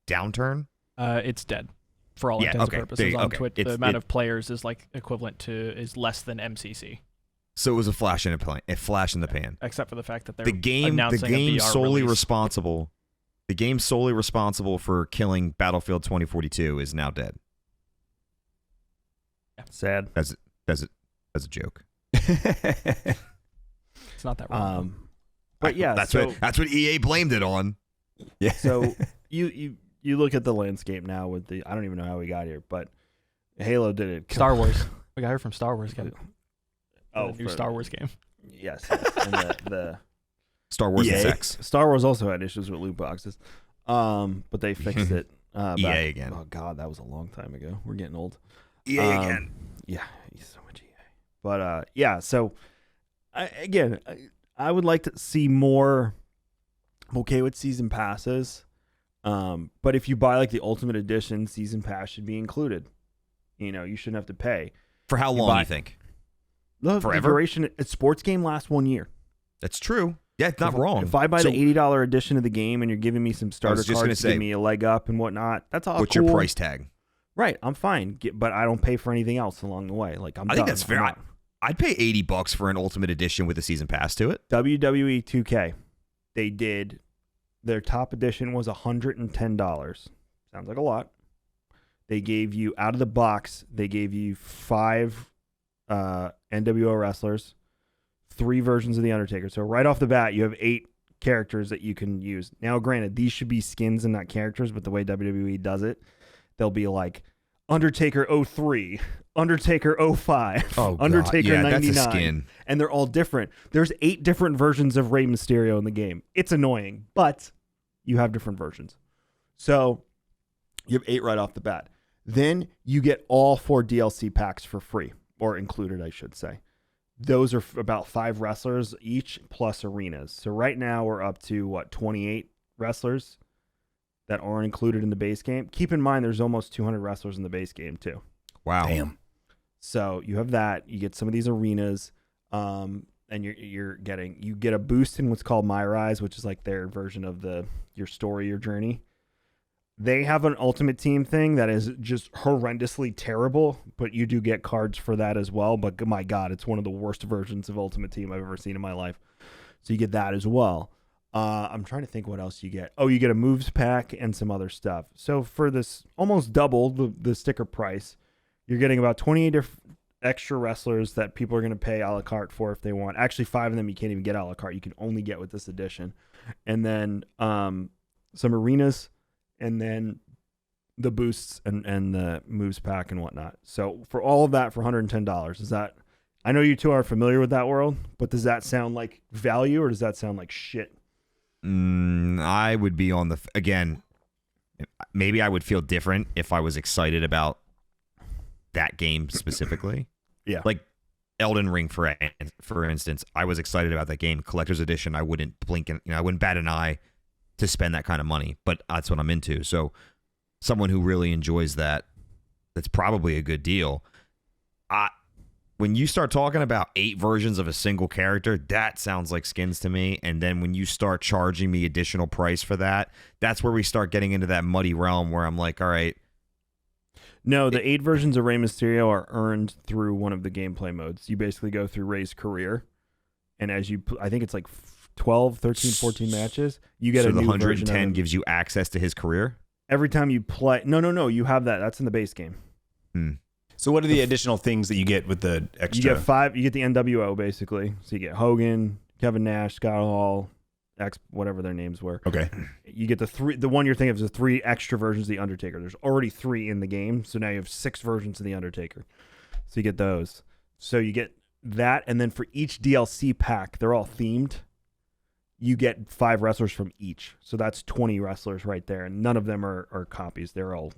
[SPEAKER 2] downturn?
[SPEAKER 4] It's dead for all intents and purposes on Twitch. The amount of players is like equivalent is less than MCC.
[SPEAKER 2] So it was a flash in the pan.
[SPEAKER 4] Except for the fact that they're
[SPEAKER 2] The game
[SPEAKER 4] announcing a VR
[SPEAKER 2] solely
[SPEAKER 4] release.
[SPEAKER 2] responsible. The game solely responsible for killing Battlefield 2042 is now dead.
[SPEAKER 1] Sad.
[SPEAKER 2] That's a joke.
[SPEAKER 4] It's not that wrong.
[SPEAKER 1] But yeah,
[SPEAKER 2] that's
[SPEAKER 1] so,
[SPEAKER 2] what EA blamed it on.
[SPEAKER 3] Yeah.
[SPEAKER 1] So you look at the landscape now with the, I don't even know how we got here, but Halo did it.
[SPEAKER 4] Star Wars. We got her from Star Wars. Got
[SPEAKER 1] Oh,
[SPEAKER 4] new Star Wars game.
[SPEAKER 1] Yes. And the
[SPEAKER 2] Star Wars and
[SPEAKER 1] EA.
[SPEAKER 2] sex.
[SPEAKER 1] Star Wars also had issues with loot boxes, but they fixed it.
[SPEAKER 2] EA again.
[SPEAKER 1] Oh God, that was a long time ago. We're getting old.
[SPEAKER 2] EA again.
[SPEAKER 1] Yeah, he's so much EA. But yeah. So I would like to see more. I'm okay with season passes, but if you buy like the Ultimate Edition, season pass should be included. You know, you shouldn't have to pay.
[SPEAKER 2] For how long, you think?
[SPEAKER 1] The
[SPEAKER 2] Forever?
[SPEAKER 1] duration. A sports game lasts 1 year.
[SPEAKER 2] That's true. Yeah, it's not wrong.
[SPEAKER 1] If I buy
[SPEAKER 2] So
[SPEAKER 1] the $80 edition of the game and you're giving me some starter
[SPEAKER 2] just gonna
[SPEAKER 1] cards to
[SPEAKER 2] say,
[SPEAKER 1] give me a leg up and whatnot, that's all
[SPEAKER 2] what's
[SPEAKER 1] cool.
[SPEAKER 2] your price tag?
[SPEAKER 1] Right, I'm fine, but I don't pay for anything else along the way. Like
[SPEAKER 2] I think that's fair. I'd pay $80 for an Ultimate Edition with a season pass to it.
[SPEAKER 1] WWE 2K, they did their top edition was $110. Sounds like a lot. They gave you out of the box. They gave you 5 NWO wrestlers, 3 versions of the Undertaker. So right off the bat, you have 8 characters that you can use. Now, granted, these should be skins and not characters, but the way WWE does it, they'll be like Undertaker 03, Undertaker 05,
[SPEAKER 2] Oh, God.
[SPEAKER 1] Undertaker
[SPEAKER 2] Yeah,
[SPEAKER 1] 99.
[SPEAKER 2] that's a skin.
[SPEAKER 1] And they're all different. There's 8 different versions of Rey Mysterio in the game. It's annoying, but you have different versions. So you have 8 right off the bat. Then you get all 4 DLC packs for free, or included, I should say. Those are about 5 wrestlers each plus arenas. So right now we're up to 28 wrestlers that aren't included in the base game. Keep in mind there's almost 200 wrestlers in the base game too.
[SPEAKER 2] Wow.
[SPEAKER 3] Damn.
[SPEAKER 1] So you have that. You get some of these arenas, and you get a boost in what's called My Rise, which is like their version of your story, your journey. They have an ultimate team thing that is just horrendously terrible, but you do get cards for that as well. But my God, it's one of the worst versions of Ultimate Team I've ever seen in my life. So you get that as well. I'm trying to think what else you get. Oh, you get a moves pack and some other stuff. So for this almost double the sticker price, you're getting about 28 extra wrestlers that people are going to pay a la carte for if they want. Actually, 5 of them you can't even get a la carte. You can only get with this edition. And then some arenas, and then the boosts and the moves pack and whatnot. So for all of that for $110, is that, I know you two are familiar with that world, but does that sound like value or does that sound like shit?
[SPEAKER 2] I would be on again, maybe I would feel different if I was excited about that game specifically.
[SPEAKER 1] Yeah.
[SPEAKER 2] Like Elden Ring, for instance, I was excited about that game. Collector's Edition, I wouldn't blink, I wouldn't bat an eye to spend that kind of money, but that's what I'm into. So someone who really enjoys that, that's probably a good deal. When you start talking about 8 versions of a single character, that sounds like skins to me. And then when you start charging me additional price for that, that's where we start getting into that muddy realm where I'm like, all right.
[SPEAKER 1] No, the 8 versions of Rey Mysterio are earned through one of the gameplay modes. You basically go through Rey's career, and as you, I think it's like 12, 13, 14 matches, you get a new version. So the 110
[SPEAKER 2] gives you access to his career?
[SPEAKER 1] Every time you play. No, you have that. That's in the base game.
[SPEAKER 3] So what are the additional things that you get with the extra?
[SPEAKER 1] You get 5. You get the NWO basically. So you get Hogan, Kevin Nash, Scott Hall, whatever their names were.
[SPEAKER 3] Okay.
[SPEAKER 1] You get the one you're thinking of is the 3 extra versions of the Undertaker. There's already 3 in the game, so now you have 6 versions of the Undertaker. So you get those. So you get that, and then for each DLC pack, they're all themed. You get 5 wrestlers from each. So that's 20 wrestlers right there, and none of them are copies. They're all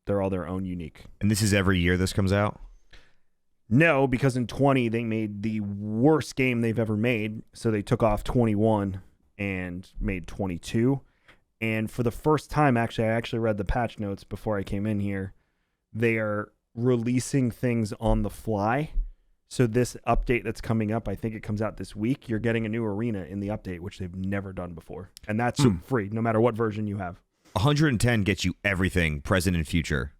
[SPEAKER 1] their own unique.
[SPEAKER 2] And this is every year this comes out?
[SPEAKER 1] No, because in 20 they made the worst game they've ever made. So they took off 21 and made 22. And for the first time, I actually read the patch notes before I came in here. They are releasing things on the fly. So this update that's coming up, I think it comes out this week, you're getting a new arena in the update, which they've never done before. And that's free, no matter what version you have.
[SPEAKER 2] 110 gets you everything, present and future.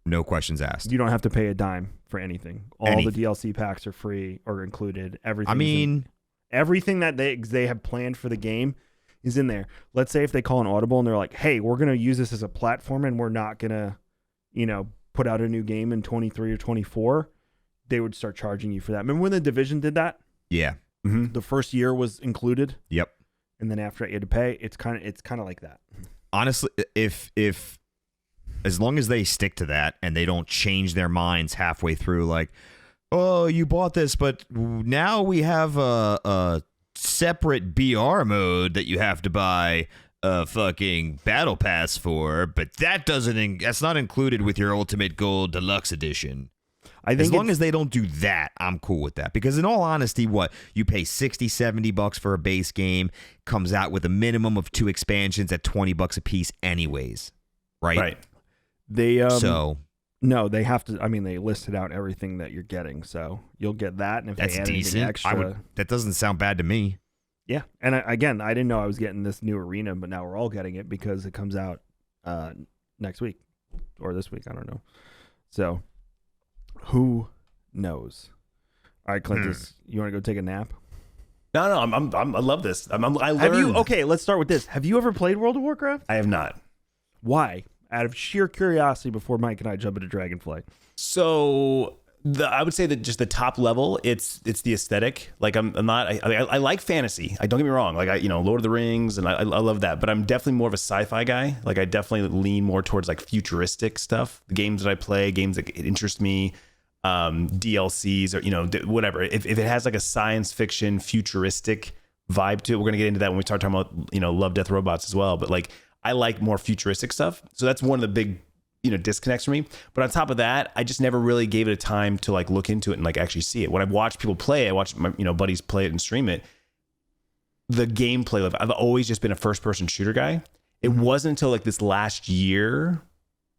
[SPEAKER 2] No questions asked.
[SPEAKER 1] You don't have to pay a dime for anything. All the DLC packs are free or included. Everything. Everything that they have planned for the game is in there. Let's say if they call an audible and they're like, "Hey, we're going to use this as a platform and we're not going to, put out a new game in 23 or 24." They would start charging you for that. Remember when The Division did that?
[SPEAKER 2] Yeah.
[SPEAKER 1] Mm-hmm. The first year was included.
[SPEAKER 2] Yep.
[SPEAKER 1] And then after you had to pay, it's kind of like that.
[SPEAKER 2] Honestly, if as long as they stick to that and they don't change their minds halfway through, like, oh, you bought this, but now we have a separate BR mode that you have to buy a fucking battle pass for, but that's not included with your Ultimate Gold Deluxe Edition. I think as long as they don't do that, I'm cool with that. Because in all honesty, you pay $60-$70 for a base game, comes out with a minimum of 2 expansions at $20 a piece anyways. Right.
[SPEAKER 1] They no, they have to. I mean, they listed out everything that you're getting, so you'll get that. And if
[SPEAKER 2] that's
[SPEAKER 1] they add
[SPEAKER 2] decent,
[SPEAKER 1] extra,
[SPEAKER 2] that doesn't sound bad to me.
[SPEAKER 1] Yeah, and I didn't know I was getting this new arena, but now we're all getting it because it comes out next week or this week. I don't know. So. Who knows? All right, Clintus, you want to go take a nap?
[SPEAKER 3] No, I love this. I learned.
[SPEAKER 1] Have you? Okay, let's start with this. Have you ever played World of Warcraft?
[SPEAKER 3] I have not.
[SPEAKER 1] Why? Out of sheer curiosity, before Mike and I jump into Dragonflight.
[SPEAKER 3] So I would say that just the top level, it's the aesthetic. Like I'm not. I like fantasy. Don't get me wrong. Like Lord of the Rings, and I love that. But I'm definitely more of a sci-fi guy. Like I definitely lean more towards like futuristic stuff. The games that I play, games that interest me. DLCs or whatever. If it has like a science fiction futuristic vibe to it, we're gonna get into that when we start talking about Love, Death, Robots as well. But like I like more futuristic stuff, so that's one of the big disconnects for me. But on top of that, I just never really gave it a time to like look into it and like actually see it. When I watch people play, I watch my buddies play it and stream it. The gameplay of it, I've always just been a first person shooter guy. It wasn't until like this last year,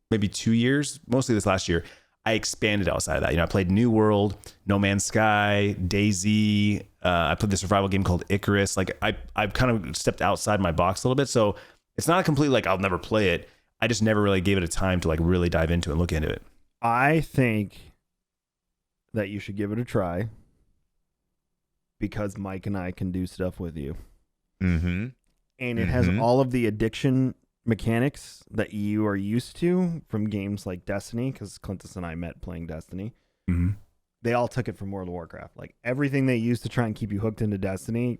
[SPEAKER 3] maybe 2 years, mostly this last year, I expanded outside of that. I played New World, No Man's Sky, DayZ. I played the survival game called Icarus. Like I've kind of stepped outside my box a little bit. So it's not a complete like I'll never play it. I just never really gave it a time to like really dive into it and look into it.
[SPEAKER 1] I think that you should give it a try because Mike and I can do stuff with you.
[SPEAKER 2] Mm-hmm.
[SPEAKER 1] And it has all of the addiction mechanics that you are used to from games like Destiny, because Clintus and I met playing Destiny.
[SPEAKER 3] Mm-hmm.
[SPEAKER 1] They all took it from World of Warcraft. Like everything they used to try and keep you hooked into Destiny,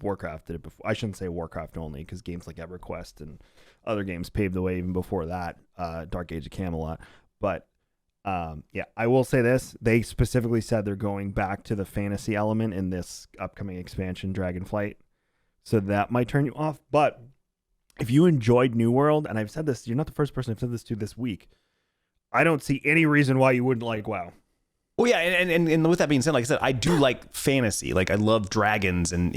[SPEAKER 1] Warcraft did it before. I shouldn't say Warcraft only, because games like EverQuest and other games paved the way even before that, Dark Age of Camelot. But yeah, I will say this. They specifically said they're going back to the fantasy element in this upcoming expansion, Dragonflight. So that might turn you off. But if you enjoyed New World, and I've said this, you're not the first person I've said this to this week, I don't see any reason why you wouldn't like WoW.
[SPEAKER 3] Well, yeah, and with that being said, like I said, I do like fantasy. Like I love dragons, and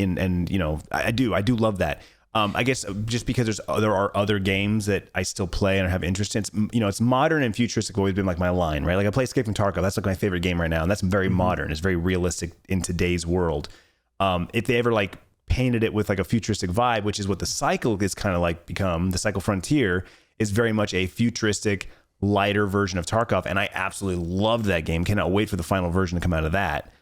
[SPEAKER 3] I do love that. I guess just because there are other games that I still play and I have interest in. It's modern and futuristic always been like my line, right? Like I play Escape from Tarkov. That's like my favorite game right now, and that's very modern. It's very realistic in today's world. If they ever like painted it with like a futuristic vibe, which is what the Cycle is kind of like become. The Cycle Frontier is very much a futuristic, lighter version of Tarkov, and I absolutely loved that game. Cannot wait for the final version to come out of that.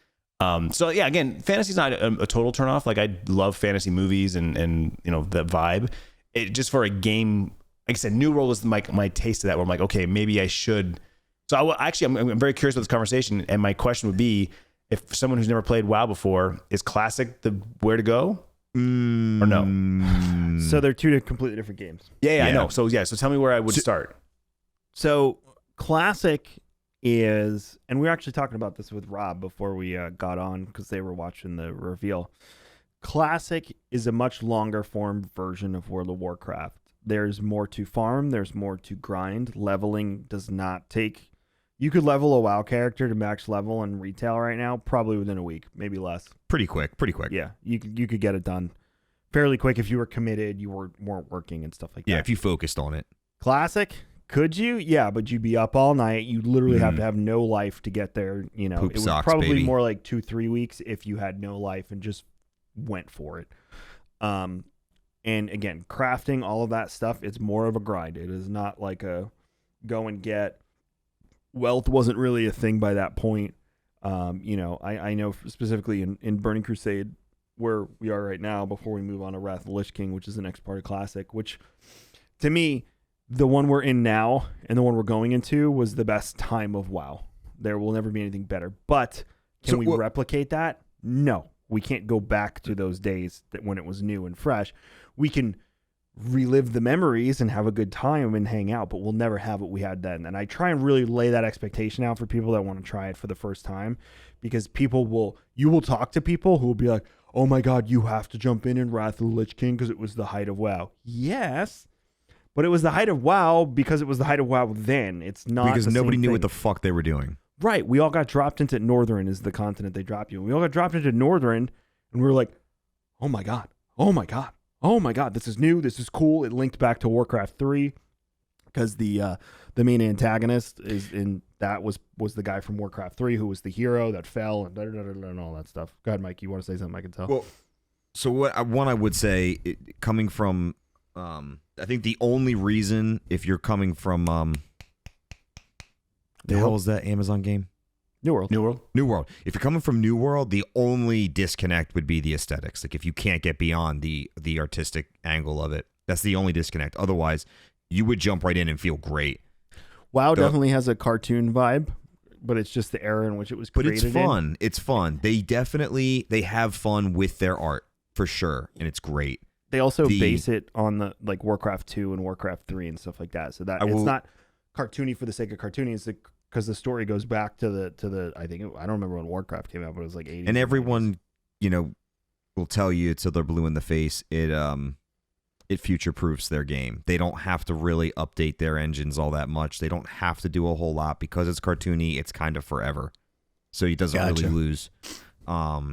[SPEAKER 3] So yeah, again, fantasy's not a total turnoff. Like I love fantasy movies and the vibe. It just for a game, like I said, New World was my taste of that. Where I'm like, okay, maybe I should. So I'm very curious about this conversation, and my question would be, if someone who's never played WoW before, is Classic the where to go or no?
[SPEAKER 1] So they're two completely different games.
[SPEAKER 3] Yeah, I know. So tell me where I would start.
[SPEAKER 1] So Classic is, and we were actually talking about this with Rob before we got on because they were watching the reveal. Classic is a much longer form version of World of Warcraft. There's more to farm. There's more to grind. Leveling does not take. You could level a WoW character to max level in retail right now, probably within a week, maybe less.
[SPEAKER 2] Pretty quick.
[SPEAKER 1] Yeah, you could get it done fairly quick if you were committed, you weren't working and stuff like that.
[SPEAKER 2] Yeah, if you focused on it.
[SPEAKER 1] Classic, could you? Yeah, but you'd be up all night. You'd literally have to have no life to get there.
[SPEAKER 2] Poop
[SPEAKER 1] it
[SPEAKER 2] socks,
[SPEAKER 1] was probably
[SPEAKER 2] baby.
[SPEAKER 1] more like 2-3 weeks if you had no life and just went for it. And again, crafting, all of that stuff, it's more of a grind. It is not like a go and get. Wealth wasn't really a thing by that point. I know specifically in Burning Crusade, where we are right now, before we move on to Wrath of the Lich King, which is the next part of Classic, which to me, the one we're in now and the one we're going into was the best time of WoW. There will never be anything better. But can we replicate that? No. We can't go back to those days that when it was new and fresh. We can relive the memories and have a good time and hang out, but we'll never have what we had then. And I try and really lay that expectation out for people that want to try it for the first time, because you will talk to people who will be like, oh my God, you have to jump in Wrath of the Lich King because it was the height of WoW. Yes, but it was the height of WoW because it was the height of WoW then. It's not
[SPEAKER 2] because
[SPEAKER 1] the
[SPEAKER 2] nobody
[SPEAKER 1] same
[SPEAKER 2] knew
[SPEAKER 1] thing.
[SPEAKER 2] what the fuck they were doing.
[SPEAKER 1] Right. We all got dropped into Northern is the continent they drop you. And we all got dropped into Northern and we were like, oh my God, oh my God, oh my God, this is new, this is cool. It linked back to Warcraft 3 because the main antagonist was the guy from Warcraft 3 who was the hero that fell and all that stuff. Go ahead, Mike. You want to say something? I can tell.
[SPEAKER 2] Well, so what I would say, coming from, I think the only reason, if you're coming from, the hell is that Amazon game?
[SPEAKER 1] New World. If
[SPEAKER 2] If you're coming from New World, the only disconnect would be the aesthetics. Like if you can't get beyond the artistic angle of it, that's the only disconnect. Otherwise, you would jump right in and feel great.
[SPEAKER 1] WoW definitely has a cartoon vibe, but it's just the era in which it was created.
[SPEAKER 2] But it's fun. It's fun. They have fun with their art for sure, and it's great.
[SPEAKER 1] They also base it on the like Warcraft 2 and Warcraft 3 and stuff like that. So that it's not cartoony for the sake of cartoony. It's because the story goes back to the I don't remember when Warcraft came out, but it was like 80s.
[SPEAKER 2] And everyone, will tell you till they're blue in the face. It future-proofs their game. They don't have to really update their engines all that much. They don't have to do a whole lot because it's cartoony. It's kind of forever, so it doesn't really lose.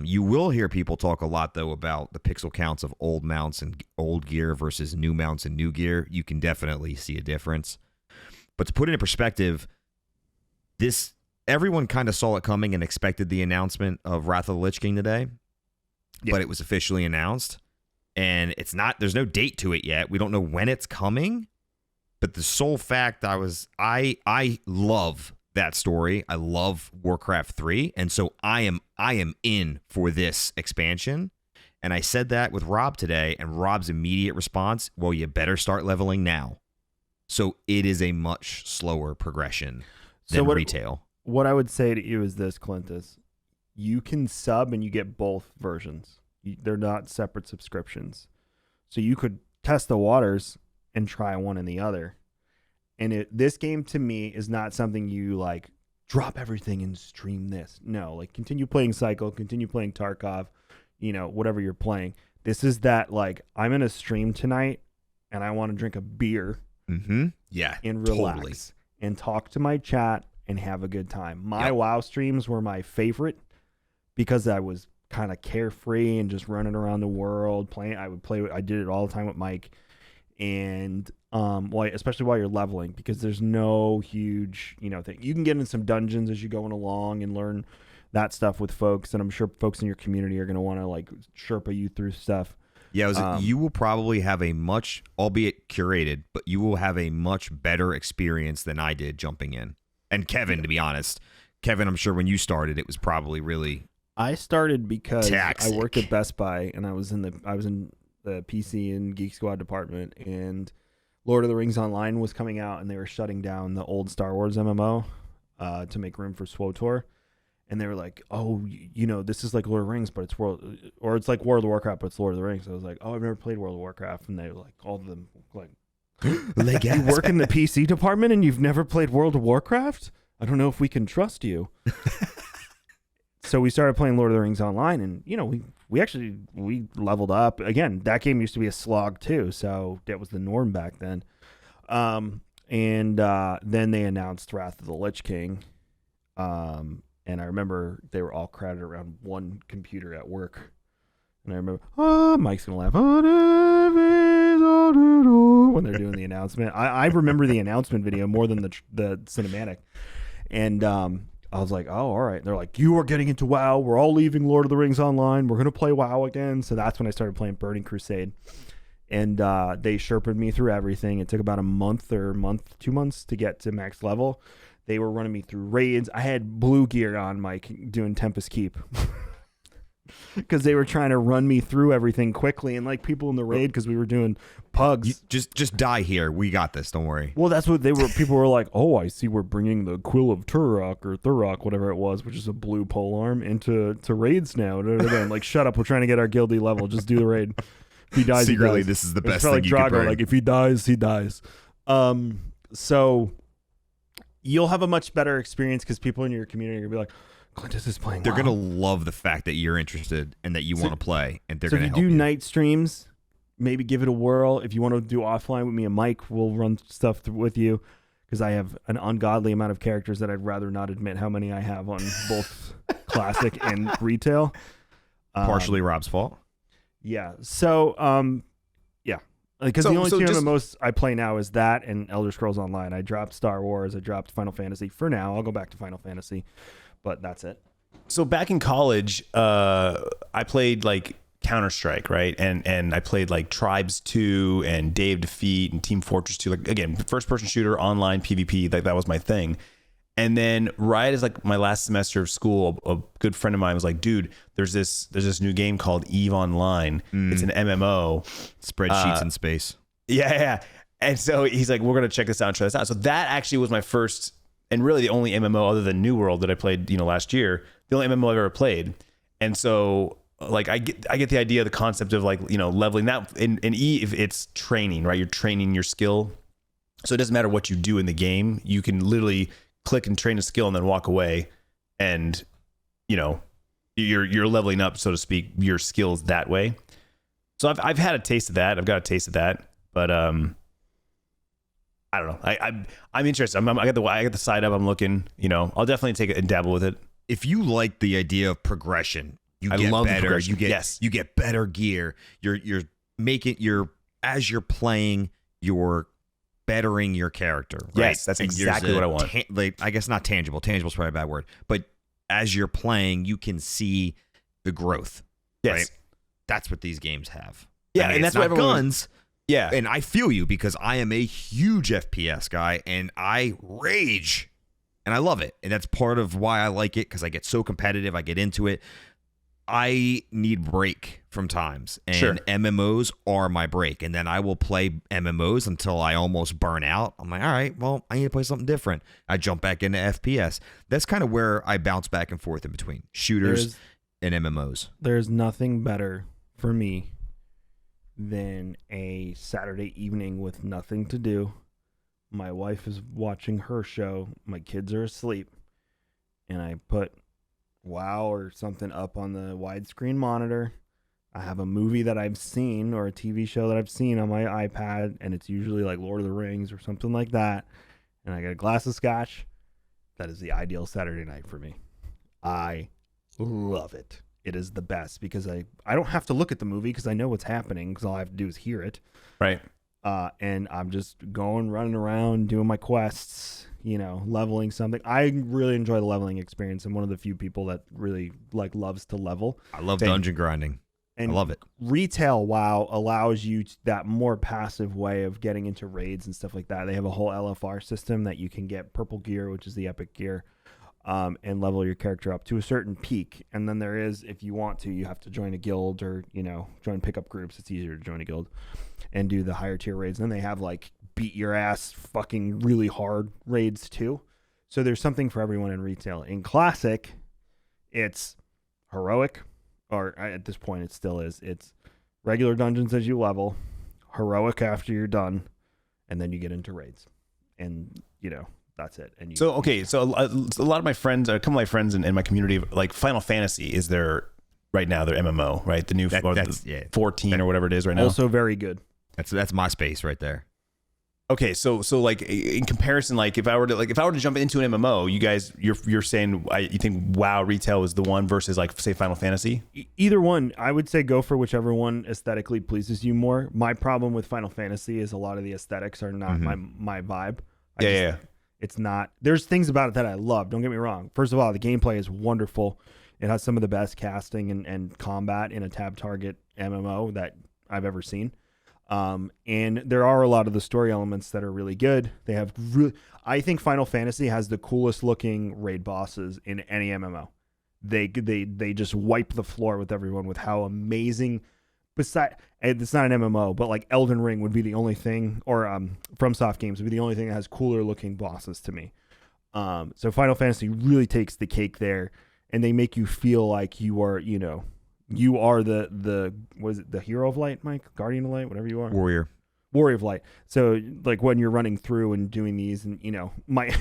[SPEAKER 2] You will hear people talk a lot though about the pixel counts of old mounts and old gear versus new mounts and new gear. You can definitely see a difference. But to put it in perspective, everyone kind of saw it coming and expected the announcement of Wrath of the Lich King today, but it was officially announced, and there's no date to it yet. We don't know when it's coming, but the sole fact I love that story. I love Warcraft 3, and so I am in for this expansion. And I said that with Rob today, and Rob's immediate response, well, you better start leveling now. So it is a much slower progression than retail.
[SPEAKER 1] What I would say to you is this, Clintus. You can sub and you get both versions. They're not separate subscriptions. So you could test the waters and try one and the other. And this game to me is not something you like drop everything and stream this. No, like continue playing Cycle, continue playing Tarkov, whatever you're playing. This is that like I'm in a stream tonight and I want to drink a beer.
[SPEAKER 2] Mm-hmm. Yeah.
[SPEAKER 1] And relax
[SPEAKER 2] totally.
[SPEAKER 1] And talk to my chat and have a good time. My WoW streams were my favorite because I was kind of carefree and just running around the world playing. I did it all the time with Mike, and especially while you're leveling, because there's no huge thing. You can get in some dungeons as you're going along and learn that stuff with folks, and I'm sure folks in your community are going to want to like Sherpa you through stuff.
[SPEAKER 2] Yeah, you will probably have a much, albeit curated, but you will have a much better experience than I did jumping in. And Kevin, to be honest, I'm sure when you started, it was probably really.
[SPEAKER 1] I started because
[SPEAKER 2] taxic.
[SPEAKER 1] I worked at Best Buy, and I was in the PC and Geek Squad department, and Lord of the Rings Online was coming out, and they were shutting down the old Star Wars MMO to make room for SWTOR. And they were like, oh, this is like Lord of the Rings, but it's it's like World of Warcraft, but it's Lord of the Rings. So I was like, oh, I've never played World of Warcraft. And they were like, all of them, like, you work in the PC department and you've never played World of Warcraft? I don't know if we can trust you. So we started playing Lord of the Rings Online, and, we leveled up. Again, that game used to be a slog too, so that was the norm back then. And then they announced Wrath of the Lich King. And I remember they were all crowded around one computer at work. And I remember, Mike's going to laugh. When they're doing the announcement. I remember the announcement video more than the cinematic. And I was like, oh, all right. They're like, you are getting into WoW. We're all leaving Lord of the Rings Online. We're going to play WoW again. So that's when I started playing Burning Crusade. And they Sherpa'd me through everything. It took about 2 months to get to max level. They were running me through raids. I had blue gear on, Mike, doing Tempest Keep. Because they were trying to run me through everything quickly. And like people in the raid, because we were doing pugs.
[SPEAKER 2] Just die here. We got this. Don't worry.
[SPEAKER 1] Well, that's what they were. People were like, oh, I see we're bringing the Quill of Turok or Thurok, whatever it was, which is a blue polearm, into raids now. I'm like, shut up. We're trying to get our guilty level. Just do the raid. If he dies,
[SPEAKER 2] secretly,
[SPEAKER 1] he dies.
[SPEAKER 2] this is the best
[SPEAKER 1] thing
[SPEAKER 2] like
[SPEAKER 1] you
[SPEAKER 2] Drago,
[SPEAKER 1] could burn. Like, if he dies, he dies. So you'll have a much better experience because people in your community are going to be like, Clintus is playing.
[SPEAKER 2] They're
[SPEAKER 1] WoW.
[SPEAKER 2] going to love the fact that you're interested and that you want to play, and they're
[SPEAKER 1] so
[SPEAKER 2] going
[SPEAKER 1] if
[SPEAKER 2] to
[SPEAKER 1] you
[SPEAKER 2] help
[SPEAKER 1] do night streams, maybe give it a whirl. If you want to do offline with me and Mike, we'll run stuff with you, because I have an ungodly amount of characters that I'd rather not admit how many I have on both classic and retail.
[SPEAKER 2] Partially Rob's fault.
[SPEAKER 1] Yeah. So, yeah. Because the only two MMOs I play now is that and Elder Scrolls Online. I dropped Star Wars. I dropped Final Fantasy. For now, I'll go back to Final Fantasy, but that's it.
[SPEAKER 3] So back in college, I played like Counter-Strike, right? And I played like Tribes 2 and Day of Defeat and Team Fortress 2. Like, again, first-person shooter, online, PvP. Like, that was my thing. And then right as like my last semester of school, a good friend of mine was like, dude, there's this new game called EVE Online. It's an MMO.
[SPEAKER 2] Spreadsheets in space.
[SPEAKER 3] Yeah. And so he's like, we're going to check this out and try this out. So that actually was my first and really the only MMO other than New World that I played, last year, the only MMO I've ever played. And so like I get the idea, the concept of like, leveling that in EVE, it's training, right? You're training your skill. So it doesn't matter what you do in the game. You can literally click and train a skill and then walk away, and you're leveling up, so to speak, your skills that way. So I've had a taste of that. I've got a taste of that, but I don't know. I'm interested. I got the side up. I'm looking. I'll definitely take it and dabble with it.
[SPEAKER 2] If you like the idea of progression,
[SPEAKER 3] I
[SPEAKER 2] get
[SPEAKER 3] love
[SPEAKER 2] better.
[SPEAKER 3] The progression.
[SPEAKER 2] You get better gear. You're making as you're playing, you're bettering your character. Right?
[SPEAKER 3] Yes, that's
[SPEAKER 2] And there's
[SPEAKER 3] exactly what I want.
[SPEAKER 2] Like, I guess not tangible. Tangible is probably a bad word. But as you're playing, you can see the growth.
[SPEAKER 3] Yes.
[SPEAKER 2] Right? That's what these games have.
[SPEAKER 3] Yeah,
[SPEAKER 2] I mean,
[SPEAKER 3] and
[SPEAKER 2] it's
[SPEAKER 3] that's what
[SPEAKER 2] not
[SPEAKER 3] everyone.
[SPEAKER 2] guns.
[SPEAKER 3] Yeah.
[SPEAKER 2] And I feel you because I am a huge FPS guy and I rage and I love it. And that's part of why I like it because I get so competitive. I get into it. I need break from times and
[SPEAKER 3] Sure.
[SPEAKER 2] MMOs are my break. And then I will play MMOs until I almost burn out. I'm like, all right, well, I need to play something different. I jump back into FPS. That's kind of where I bounce back and forth in between shooters and MMOs.
[SPEAKER 1] There's nothing better for me than a Saturday evening with nothing to do. My wife is watching her show. My kids are asleep. And I put WoW or something up on the widescreen monitor. I have a movie that I've seen or a TV show that I've seen on my iPad. And it's usually like Lord of the Rings or something like that. And I got a glass of scotch. That is the ideal Saturday night for me. I love it. It is the best because I don't have to look at the movie because I know what's happening because all I have to do is hear it.
[SPEAKER 3] Right.
[SPEAKER 1] And I'm just running around, doing my quests, leveling something. I really enjoy the leveling experience. I'm one of the few people that really loves to level.
[SPEAKER 2] I love dungeon grinding.
[SPEAKER 1] And
[SPEAKER 2] I love it.
[SPEAKER 1] Retail WoW allows you that more passive way of getting into raids and stuff like that. They have a whole LFR system that you can get purple gear, which is the epic gear. And level your character up to a certain peak. And then there is, if you want to, you have to join a guild or, join pickup groups. It's easier to join a guild and do the higher tier raids. And then they have beat your ass fucking really hard raids too. So there's something for everyone in retail. In classic, it's heroic, or at this point it still is. It's regular dungeons as you level, heroic after you're done, and then you get into raids. And, that's it. And
[SPEAKER 3] So a lot of my friends, a couple of my friends in my community, like Final Fantasy is their right now their MMO, right? The new 14 or whatever it is right now.
[SPEAKER 1] Also very good.
[SPEAKER 2] That's my space right there.
[SPEAKER 3] Okay, so like in comparison, like if I were to jump into an MMO, you guys, you're saying you think WoW retail is the one versus like say Final Fantasy?
[SPEAKER 1] Either one, I would say go for whichever one aesthetically pleases you more. My problem with Final Fantasy is a lot of the aesthetics are not my vibe.
[SPEAKER 3] Yeah.
[SPEAKER 1] It's not. There's things about it that I love. Don't get me wrong. First of all, the gameplay is wonderful. It has some of the best casting and combat in a tab target MMO that I've ever seen. And there are a lot of the story elements that are really good. They have I think Final Fantasy has the coolest looking raid bosses in any MMO. They just wipe the floor with everyone with how amazing. Besides, it's not an MMO, but like Elden Ring would be the only thing, or FromSoft games would be the only thing that has cooler looking bosses to me. So Final Fantasy really takes the cake there, and they make you feel like you are, you are the was it the hero of light, Mike, guardian of light, whatever you are,
[SPEAKER 2] Warrior
[SPEAKER 1] of light. So like when you're running through and doing these, and my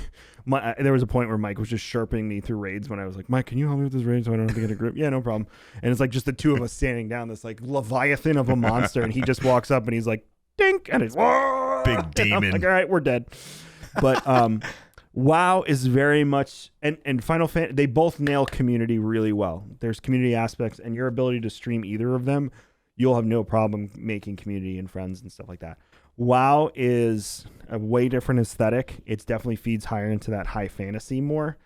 [SPEAKER 1] there was a point where Mike was just sharpening me through raids when I was like, Mike, can you help me with this raid so I don't have to get a group? Yeah, no problem. And it's like just the two of us standing down this like leviathan of a monster, and he just walks up and he's like, dink, and it's
[SPEAKER 2] big demon.
[SPEAKER 1] I'm like, all right, we're dead. But WoW is very much, and Final Fantasy, they both nail community really well. There's community aspects, and your ability to stream either of them, you'll have no problem making community and friends and stuff like that. WoW is a way different aesthetic. It definitely feeds higher into that high fantasy more.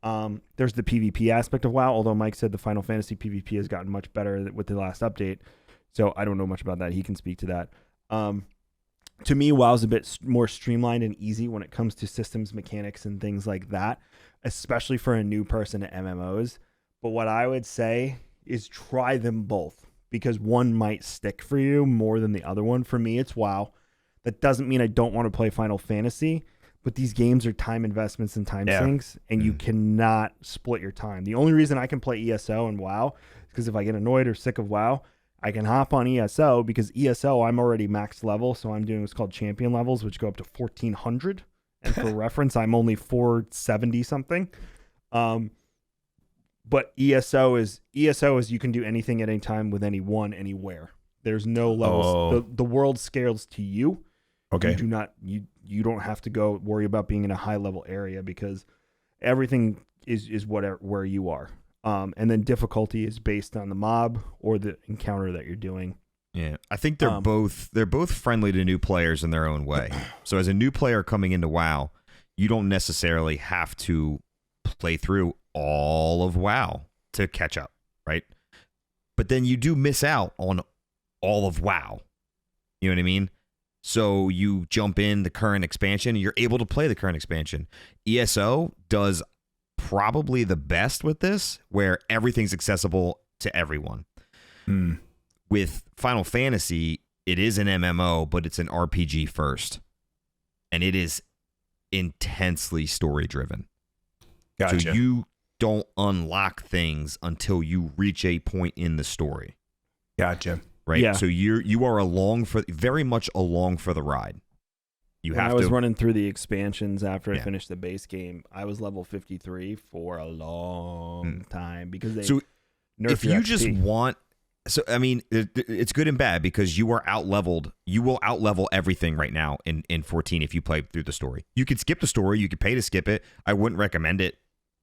[SPEAKER 1] There's the PvP aspect of WoW, although Mike said the Final Fantasy PvP has gotten much better with the last update. So I don't know much about that. He can speak to that. To me, WoW's a bit more streamlined and easy when it comes to systems, mechanics, and things like that, especially for a new person to MMOs. But what I would say is try them both, because one might stick for you more than the other one. For me, it's WoW. That doesn't mean I don't want to play Final Fantasy, but these games are time investments and time sinks, and you cannot split your time. The only reason I can play ESO and WoW is because if I get annoyed or sick of WoW, I can hop on ESO, because ESO, I'm already max level, so I'm doing what's called champion levels, which go up to 1,400. And for reference, I'm only 470 something. But ESO is you can do anything at any time with anyone, anywhere. There's no levels. The world scales to you.
[SPEAKER 3] Okay.
[SPEAKER 1] You don't have to go worry about being in a high level area, because everything is where you are. And then difficulty is based on the mob or the encounter that you're doing.
[SPEAKER 2] Yeah, I think they're both friendly to new players in their own way. So as a new player coming into WoW, you don't necessarily have to play through all of WoW to catch up, right? But then you do miss out on all of WoW. You know what I mean? So you jump in the current expansion, and you're able to play the current expansion. ESO does probably the best with this, where everything's accessible to everyone. With Final Fantasy, it is an MMO, but it's an RPG first. And it is intensely story-driven.
[SPEAKER 3] Gotcha.
[SPEAKER 2] So you don't unlock things until you reach a point in the story.
[SPEAKER 3] Gotcha.
[SPEAKER 2] Right?
[SPEAKER 1] Yeah.
[SPEAKER 2] So you are very much along for the ride.
[SPEAKER 1] When I was running through the expansions after I finished the base game, I was level 53 for a long time because they nerfed
[SPEAKER 2] if
[SPEAKER 1] your
[SPEAKER 2] you
[SPEAKER 1] XP.
[SPEAKER 2] just want... So, I mean, it's good and bad because you are out-leveled. You will out-level everything right now in 14 if you play through the story. You could skip the story. You could pay to skip it. I wouldn't recommend it,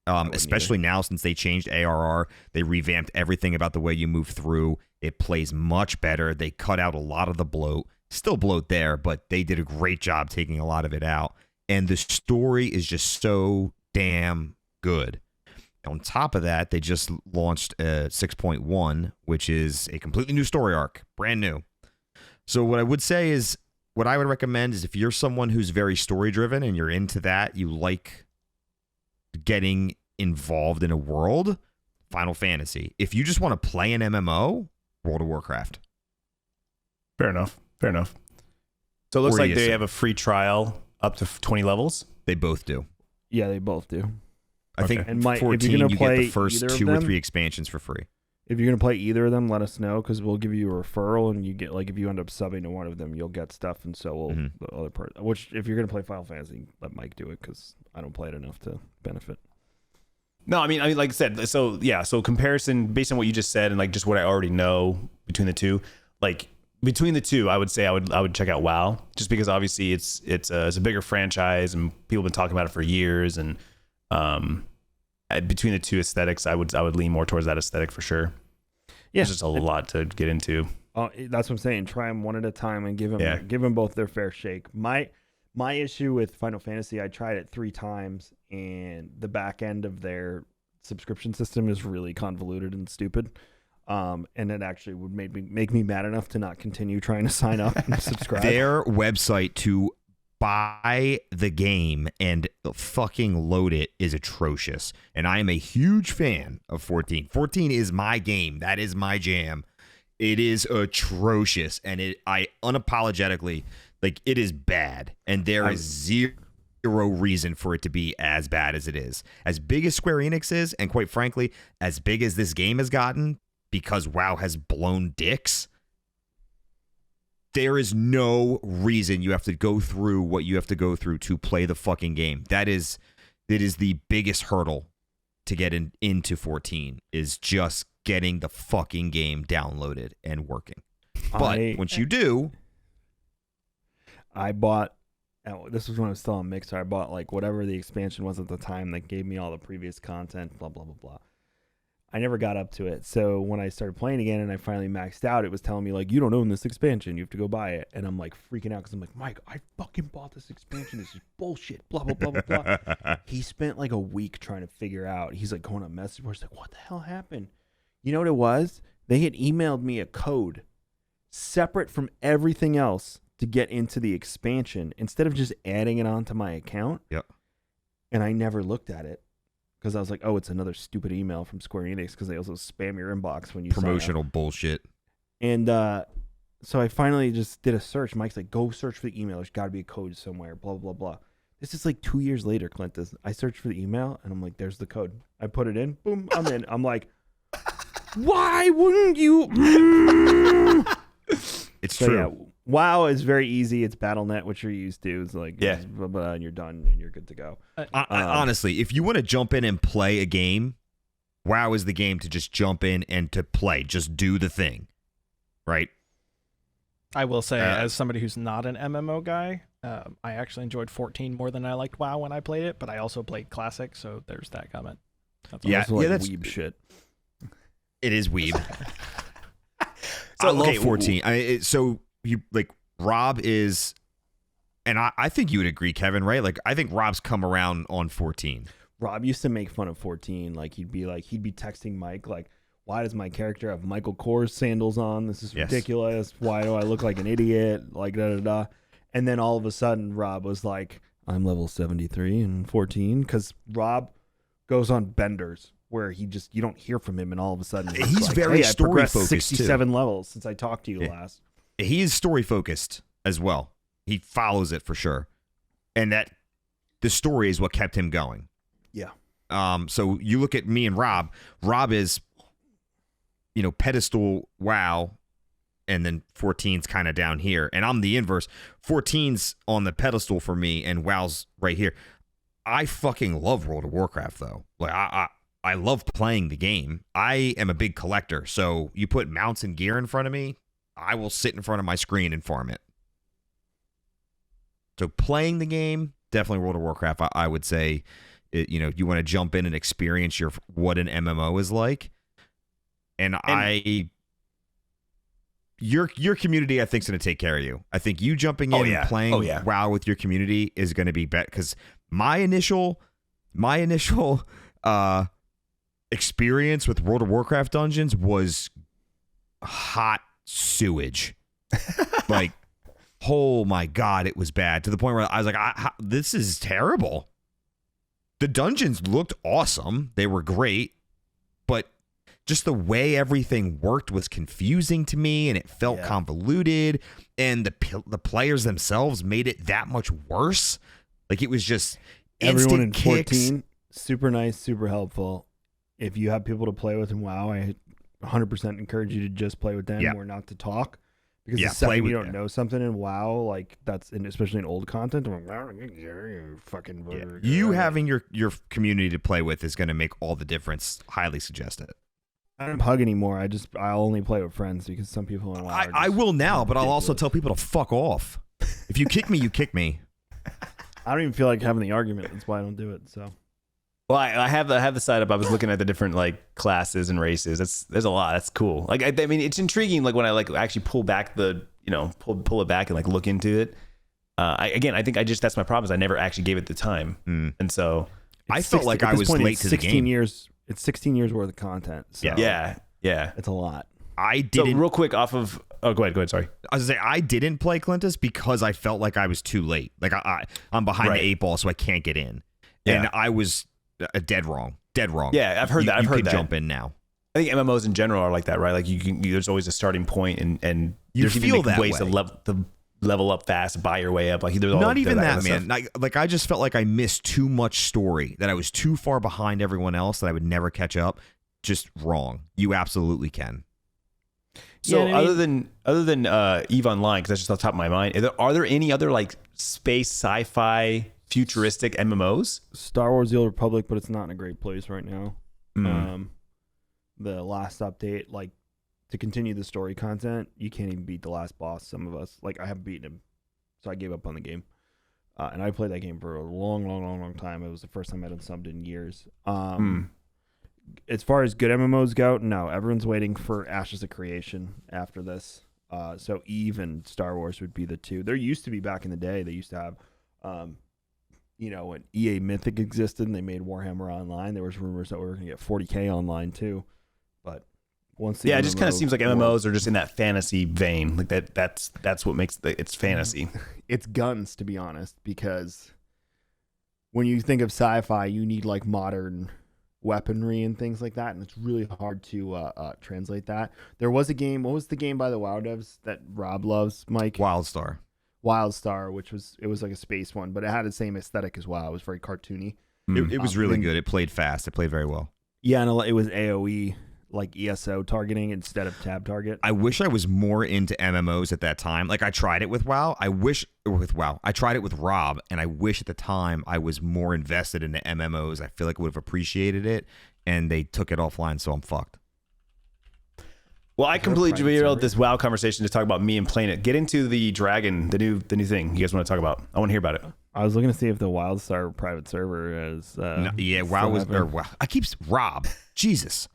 [SPEAKER 2] especially now since they changed ARR. They revamped everything about the way you move through. It plays much better. They cut out a lot of the bloat. Still bloat there, but they did a great job taking a lot of it out. And the story is just so damn good. On top of that, they just launched 6.1, which is a completely new story arc, brand new. So what I would say is, what I would recommend is if you're someone who's very story-driven and you're into that, you like getting involved in a world, Final Fantasy. If you just want to play an MMO, World of Warcraft.
[SPEAKER 3] Fair enough. So it looks like they have a free trial up to 20 levels.
[SPEAKER 2] They both do.
[SPEAKER 1] Yeah, they both do.
[SPEAKER 2] I think
[SPEAKER 1] And Mike,
[SPEAKER 2] 14,
[SPEAKER 1] if you're gonna
[SPEAKER 2] you
[SPEAKER 1] play
[SPEAKER 2] get the first
[SPEAKER 1] either of
[SPEAKER 2] 2 or
[SPEAKER 1] them,
[SPEAKER 2] 3 expansions for free.
[SPEAKER 1] If you're going to play either of them, let us know because we'll give you a referral and you get, like, if you end up subbing to one of them, you'll get stuff and so will the other part. Which, if you're going to play Final Fantasy, let Mike do it because I don't play it enough to benefit.
[SPEAKER 3] No, I mean, like I said, so comparison based on what you just said and like just what I already know between the two, like between the two, I would say I would check out WoW just because obviously it's a bigger franchise and people have been talking about it for years and between the two aesthetics, I would lean more towards that aesthetic for sure. Yeah, there's just a lot to get into.
[SPEAKER 1] That's what I'm saying. Try them one at a time and give them both their fair shake. My issue with Final Fantasy, I tried it 3 times, and the back end of their subscription system is really convoluted and stupid. And it actually would make me mad enough to not continue trying to sign up and subscribe.
[SPEAKER 2] Their website to buy the game and fucking load it is atrocious. And I am a huge fan of 14. 14 is my game. That is my jam. It is atrocious. And I unapologetically, like, it is bad. And there is zero reason for it to be as bad as it is. As big as Square Enix is, and quite frankly, as big as this game has gotten, because WoW has blown dicks, there is no reason you have to go through what you have to go through to play the fucking game. It is the biggest hurdle to get into 14 is just getting the fucking game downloaded and working. But once you do,
[SPEAKER 1] I bought. This was when I was still on Mixer. I bought like whatever the expansion was at the time that gave me all the previous content. Blah blah blah blah. I never got up to it. So when I started playing again and I finally maxed out, it was telling me, like, you don't own this expansion. You have to go buy it. And I'm, like, freaking out because I'm like, Mike, I fucking bought this expansion. This is bullshit. Blah, blah, blah, blah, blah. He spent, like, a week trying to figure out. He's, like, going on message boards. Like, what the hell happened? You know what it was? They had emailed me a code separate from everything else to get into the expansion instead of just adding it onto my account.
[SPEAKER 2] Yep.
[SPEAKER 1] And I never looked at it. Because I was like, oh, it's another stupid email from Square Enix because they also spam your inbox when you
[SPEAKER 2] promotional bullshit.
[SPEAKER 1] And so I finally just did a search. Mike's like, go search for the email. There's got to be a code somewhere, blah, blah, blah. This is like 2 years later, Clintus. I searched for the email, and I'm like, there's the code. I put it in. Boom, I'm in. I'm like, why wouldn't you?
[SPEAKER 2] It's true.
[SPEAKER 1] Yeah, WoW is very easy. It's BattleNet, which you're used to. It's like, blah, blah, and you're done, and you're good to go.
[SPEAKER 2] Honestly, if you want to jump in and play a game, WoW is the game to just jump in and to play. Just do the thing, right?
[SPEAKER 4] I will say, as somebody who's not an MMO guy, I actually enjoyed 14 more than I liked WoW when I played it, but I also played Classic, so there's that comment.
[SPEAKER 1] That's also like weeb shit.
[SPEAKER 2] It is weeb. I love 14. So you like Rob is, and I think you would agree, Kevin, right? Like I think Rob's come around on 14.
[SPEAKER 1] Rob used to make fun of 14. Like he'd be texting Mike like, why does my character have Michael Kors sandals on? This is ridiculous. Why do I look like an idiot? Like da da da. And then all of a sudden Rob was like, I'm level 73 in 14, because Rob goes on benders where you don't hear from him, and all of a sudden
[SPEAKER 2] he's
[SPEAKER 1] like,
[SPEAKER 2] very
[SPEAKER 1] hey,
[SPEAKER 2] story
[SPEAKER 1] focused. 67
[SPEAKER 2] too.
[SPEAKER 1] levels since I talked to you last.
[SPEAKER 2] He is story focused as well. He follows it for sure, and that the story is what kept him going.
[SPEAKER 1] Yeah.
[SPEAKER 2] So you look at me and Rob. Rob is, pedestal WoW, and then 14's kind of down here, and I'm the inverse. 14's on the pedestal for me, and WoW's right here. I fucking love World of Warcraft though. Like I love playing the game. I am a big collector, so you put mounts and gear in front of me, I will sit in front of my screen and farm it. So playing the game, definitely World of Warcraft. I would say, you want to jump in and experience what an MMO is like. And your community, I think, is going to take care of you. I think you jumping in and playing WoW with your community is going to be better, because my initial experience with World of Warcraft dungeons was hot sewage. Like, oh my God, it was bad, to the point where I was like, this is terrible. The dungeons looked awesome. They were great, but just the way everything worked was confusing to me, and it felt convoluted, and the players themselves made it that much worse. Like, it was just
[SPEAKER 1] everyone in
[SPEAKER 2] kicks.
[SPEAKER 1] 14, super nice, super helpful. If you have people to play with in WoW, I 100% encourage you to just play with them or not to talk. Because the second you don't know something in WoW, like especially in old content, I'm like, fucking.
[SPEAKER 2] You having your community to play with is going to make all the difference. Highly suggest it.
[SPEAKER 1] I don't hug anymore. I'll only play with friends, because some people in WoW.
[SPEAKER 2] I will now, but I'll also tell people to fuck off. If you kick me, you kick me.
[SPEAKER 1] I don't even feel like having the argument. That's why I don't do it. So.
[SPEAKER 3] Well, I have the side up. I was looking at the different like classes and races. There's a lot. That's cool. Like I mean, it's intriguing. Like when I like actually pull back pull it back and like look into it. I think that's my problem, is I never actually gave it the time, and so
[SPEAKER 2] I felt like I was late to the game.
[SPEAKER 1] 16 years. It's 16 years worth of content. So
[SPEAKER 3] yeah.
[SPEAKER 1] It's a lot.
[SPEAKER 2] I didn't.
[SPEAKER 3] So real quick off of. Oh, go ahead. Sorry.
[SPEAKER 2] I was gonna say, I didn't play Clintus because I felt like I was too late. Like I'm behind the 8 ball, so I can't get in, and I was dead wrong.
[SPEAKER 3] Yeah, I've heard that. I've heard that.
[SPEAKER 2] Jump in now.
[SPEAKER 3] I think MMOs in general are like that, right? Like there's always a starting point, and
[SPEAKER 2] you feel that
[SPEAKER 3] ways
[SPEAKER 2] way.
[SPEAKER 3] to level up fast, buy your way up. Like there's
[SPEAKER 2] not even that, man. Like I just felt like I missed too much story, that I was too far behind everyone else, that I would never catch up. Just wrong. You absolutely can.
[SPEAKER 3] So other than EVE Online, because that's just off the top of my mind, are there any other like space sci-fi futuristic MMOs?
[SPEAKER 1] Star Wars: The Old Republic, but it's not in a great place right now. The last update, like, to continue the story content, you can't even beat the last boss. Some of us, like, I haven't beaten him, so I gave up on the game. And I played that game for a long time. It was the first time I'd unsubbed in years. As far as good MMOs go, no, everyone's waiting for Ashes of Creation after this. So EVE and Star Wars would be the two. There used to be, back in the day, they used to have, when EA Mythic existed and they made Warhammer Online, there was rumors that we were going to get 40K online too. But once the
[SPEAKER 3] it just kind of seems like MMOs are just in that fantasy vein. Like that's what makes it's fantasy.
[SPEAKER 1] It's guns, to be honest, because when you think of sci-fi, you need like modern weaponry and things like that, and it's really hard to translate that. There was a game. What was the game by the WoW devs that Rob loves, Mike?
[SPEAKER 2] WildStar, which was
[SPEAKER 1] like a space one, but it had the same aesthetic as WoW. It was very cartoony.
[SPEAKER 2] It was really good. It played fast. It played very well.
[SPEAKER 1] Yeah, and it was AoE, like ESO targeting instead of tab target.
[SPEAKER 2] I wish I was more into MMOs at that time. Like, I tried it with WoW. I tried it with Rob, and I wish at the time I was more invested in the MMOs. I feel like I would have appreciated it, and they took it offline, so I'm fucked.
[SPEAKER 3] Well, I completely derailed this WoW conversation to talk about me and playing it. Get into the Dragon, the new thing you guys want to talk about. I want to hear about it.
[SPEAKER 1] I was looking to see if the WildStar private server is.
[SPEAKER 2] WoW was. Or WoW. I keep Rob. Jesus.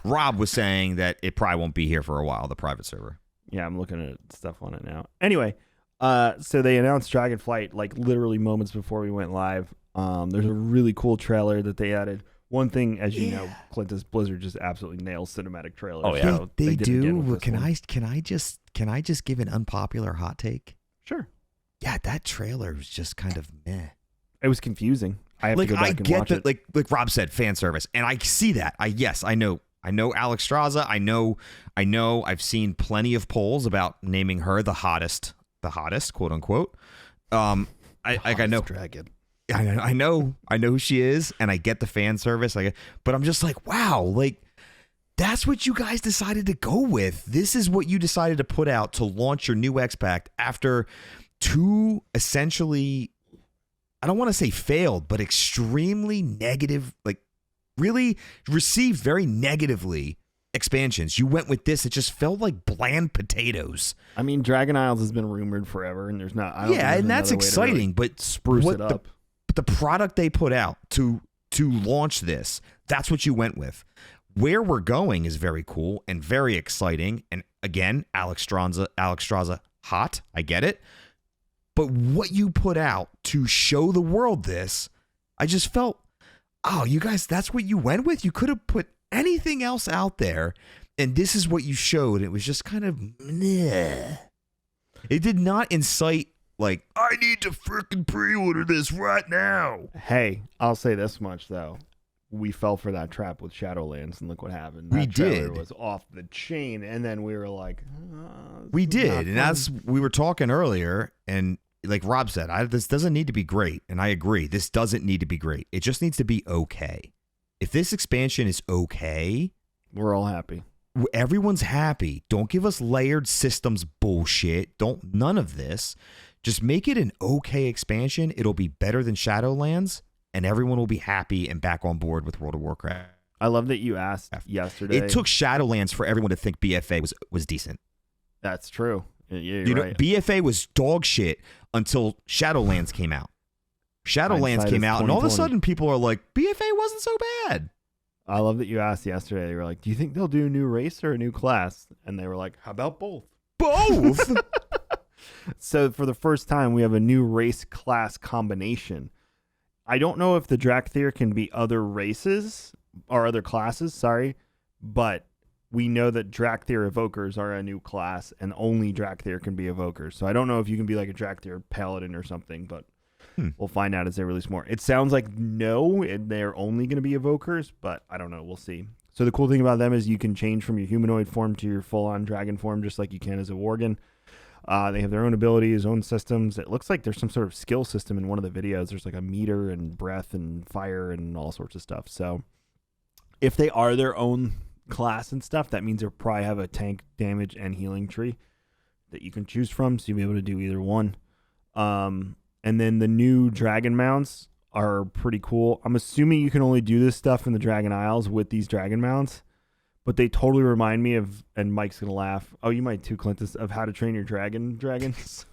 [SPEAKER 2] Rob was saying that it probably won't be here for a while, the private server.
[SPEAKER 1] Yeah, I'm looking at stuff on it now. Anyway, so they announced Dragonflight like literally moments before we went live. There's a really cool trailer that they added. One thing, as you know, Clintus Blizzard just absolutely nails cinematic trailers.
[SPEAKER 3] Oh, yeah.
[SPEAKER 1] So
[SPEAKER 2] They
[SPEAKER 1] did it again
[SPEAKER 2] do.
[SPEAKER 1] with this
[SPEAKER 2] Can
[SPEAKER 1] one.
[SPEAKER 2] I just give an unpopular hot take?
[SPEAKER 1] Sure.
[SPEAKER 2] Yeah, that trailer was just kind of meh.
[SPEAKER 1] It was confusing. I have
[SPEAKER 2] Like
[SPEAKER 1] to go
[SPEAKER 2] I
[SPEAKER 1] back and
[SPEAKER 2] get
[SPEAKER 1] watch
[SPEAKER 2] that,
[SPEAKER 1] it.
[SPEAKER 2] like Rob said, fan service, and I see that. I know Alex Straza. I know. I've seen plenty of polls about naming her the hottest, quote unquote. I know.
[SPEAKER 4] Dragon.
[SPEAKER 2] I know who she is, and I get the fan service. But I'm just like, wow, like that's what you guys decided to go with. This is what you decided to put out to launch your new X-Pact after two essentially, I don't want to say failed, but extremely negative, like really received very negatively expansions. You went with this; it just felt like bland potatoes.
[SPEAKER 1] I mean, Dragon Isles has been rumored forever, and there's not. I don't think there's
[SPEAKER 2] And that's
[SPEAKER 1] another way to
[SPEAKER 2] exciting,
[SPEAKER 1] really
[SPEAKER 2] but
[SPEAKER 1] spruce
[SPEAKER 2] what
[SPEAKER 1] it up.
[SPEAKER 2] But the product they put out to launch this, that's what you went with. Where we're going is very cool and very exciting. And again, Alex Straza, hot. I get it. But what you put out to show the world this, I just felt, oh, you guys, that's what you went with? You could have put anything else out there, and this is what you showed. It was just kind of meh. It did not incite, like, I need to freaking pre-order this right now.
[SPEAKER 1] Hey, I'll say this much though: we fell for that trap with Shadowlands, and look what happened.
[SPEAKER 2] We
[SPEAKER 1] That trailer
[SPEAKER 2] did.
[SPEAKER 1] was off the chain, and then we were like,
[SPEAKER 2] We
[SPEAKER 1] this is not
[SPEAKER 2] did, and
[SPEAKER 1] fun.
[SPEAKER 2] that's we were talking earlier, and like Rob said, this doesn't need to be great, and I agree. This doesn't need to be great. It just needs to be okay. If this expansion is okay,
[SPEAKER 1] We're all happy.
[SPEAKER 2] everyone's happy. Don't give us layered systems bullshit. None of this. Just make it an okay expansion. It'll be better than Shadowlands, and everyone will be happy and back on board with World of Warcraft.
[SPEAKER 1] I love that you asked yesterday.
[SPEAKER 2] It took Shadowlands for everyone to think BFA was decent.
[SPEAKER 1] That's true. Yeah, you're
[SPEAKER 2] You know,
[SPEAKER 1] right.
[SPEAKER 2] BFA was dog shit until Shadowlands came out. Shadowlands
[SPEAKER 1] Hindsight
[SPEAKER 2] came
[SPEAKER 1] is
[SPEAKER 2] out, and all of a
[SPEAKER 1] 20/20.
[SPEAKER 2] sudden people are like, BFA wasn't so bad.
[SPEAKER 1] I love that you asked yesterday. You were like, "Do you think they'll do a new race or a new class?" And they were like, "How about both?"
[SPEAKER 2] Both.
[SPEAKER 1] So for the first time, we have a new race class combination. I don't know if the Drakthir can be other races or other classes, sorry, but we know that Drakthir evokers are a new class, and only Drakthir can be evokers. So I don't know if you can be like a Drakthir paladin or something, but we'll find out as they release more. It sounds like no, they're only going to be evokers, but I don't know. We'll see. So the cool thing about them is you can change from your humanoid form to your full-on dragon form, just like you can as a Worgen. They have their own abilities, own systems. It looks like there's some sort of skill system in one of the videos. There's like a meter and breath and fire and all sorts of stuff. So if they are their own class and stuff, that means they'll probably have a tank, damage, and healing tree that you can choose from. So you'll be able to do either one. And then the new dragon mounts are pretty cool. I'm assuming you can only do this stuff in the Dragon Isles with these dragon mounts. But they totally remind me of, and Mike's going to laugh. Oh, you might too, Clintus, of How to Train Your Dragons.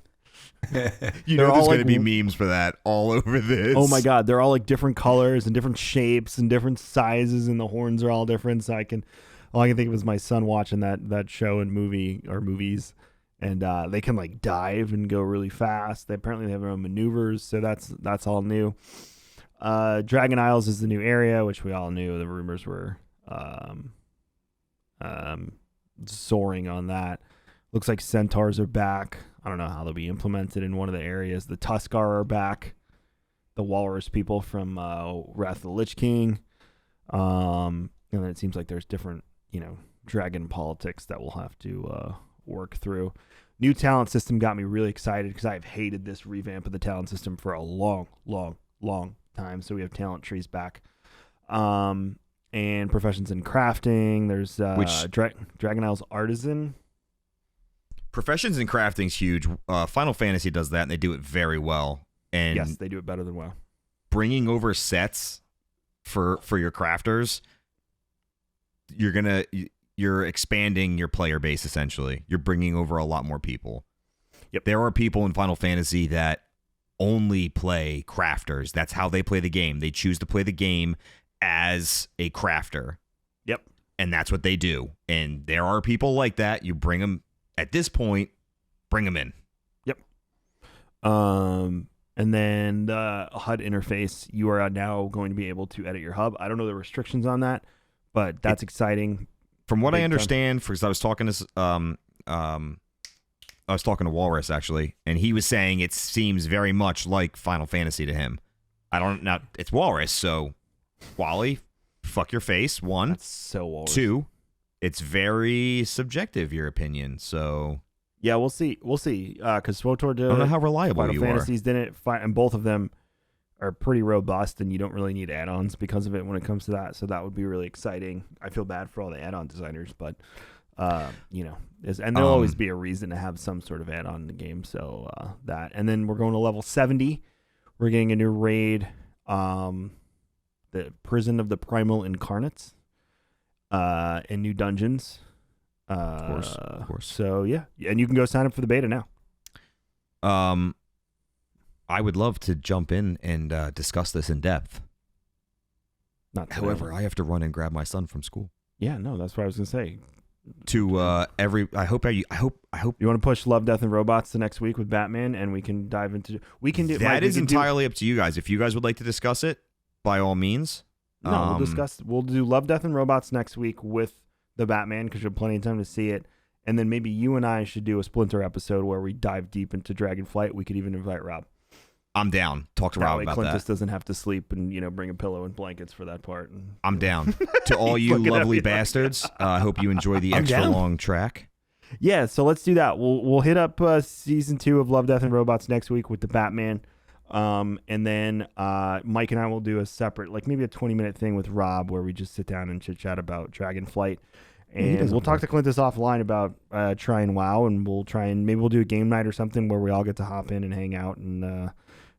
[SPEAKER 2] You
[SPEAKER 1] They're
[SPEAKER 2] know
[SPEAKER 1] all
[SPEAKER 2] there's going
[SPEAKER 1] like-
[SPEAKER 2] to be memes for that all over this.
[SPEAKER 1] Oh my God. They're all like different colors and different shapes and different sizes, and the horns are all different. So all I can think of is my son watching that show and movies. And they can like dive and go really fast. They apparently have their own maneuvers. So that's all new. Dragon Isles is the new area, which we all knew. The rumors were soaring on that. Looks like centaurs are back. I don't know how they'll be implemented in one of the areas. The Tuskar are back. The walrus people from Wrath of the Lich King. And then it seems like there's different, dragon politics that we'll have to work through. New talent system got me really excited because I've hated this revamp of the talent system for a long, long, long time. So we have talent trees back. And professions in crafting. There's Dragon Isles Artisan.
[SPEAKER 2] Professions in crafting's huge. Final Fantasy does that, and they do it very well. And
[SPEAKER 1] Yes, they do it better than WoW.
[SPEAKER 2] bringing over sets for your crafters, you're expanding your player base essentially. You're bringing over a lot more people.
[SPEAKER 1] Yep.
[SPEAKER 2] There are people in Final Fantasy that only play crafters. That's how they play the game. They choose to play the game as a crafter.
[SPEAKER 1] Yep.
[SPEAKER 2] and that's what they do. And there are people like that. You bring them at this point, bring them in.
[SPEAKER 1] And then the HUD interface, you are now going to be able to edit your hub. I don't know the restrictions on that, but that's exciting.
[SPEAKER 2] From what I understand, because I was talking to Walrus actually, and he was saying it seems very much like Final Fantasy to him. I don't know. It's Walrus, so Wally, fuck your face. One,
[SPEAKER 1] That's so Walrus.
[SPEAKER 2] Two, it's very subjective, your opinion. So
[SPEAKER 1] yeah, we'll see. Because SWTOR did
[SPEAKER 2] I don't know how reliable
[SPEAKER 1] Final
[SPEAKER 2] you
[SPEAKER 1] Fantasies didn't fight, and both of them are pretty robust, and you don't really need add-ons because of it when it comes to that. So that would be really exciting. I feel bad for all the add-on designers, but and there'll always be a reason to have some sort of add-on in the game. So that, and then we're going to level 70. We're getting a new raid, the Prison of the Primal Incarnates, and new dungeons.
[SPEAKER 2] Of course.
[SPEAKER 1] So yeah, and you can go sign up for the beta now.
[SPEAKER 2] I would love to jump in and discuss this in depth.
[SPEAKER 1] Not today.
[SPEAKER 2] However, I have to run and grab my son from school.
[SPEAKER 1] Yeah, no, that's what I was gonna say.
[SPEAKER 2] I hope
[SPEAKER 1] you want to push Love, Death, and Robots to next week with Batman, and we can dive into. We can do
[SPEAKER 2] that. Is entirely up to you guys. If you guys would like to discuss it, by all means.
[SPEAKER 1] No, we'll discuss. We'll do Love, Death, and Robots next week with the Batman because you have plenty of time to see it, and then maybe you and I should do a Splinter episode where we dive deep into Dragonflight. We could even invite Rob.
[SPEAKER 2] I'm down. Talk to
[SPEAKER 1] that
[SPEAKER 2] Rob
[SPEAKER 1] way
[SPEAKER 2] about
[SPEAKER 1] Clintus
[SPEAKER 2] that.
[SPEAKER 1] doesn't have to sleep and bring a pillow and blankets for that part. And,
[SPEAKER 2] I'm down. To all you lovely bastards, I hope you enjoy the extra long track.
[SPEAKER 1] Yeah, so let's do that. We'll hit up season 2 of Love, Death, and Robots next week with the Batman, and then Mike and I will do a separate, like maybe a 20-minute thing with Rob where we just sit down and chit chat about Dragonflight. And we'll talk to Clintus offline about trying WoW, and maybe we'll do a game night or something where we all get to hop in and hang out and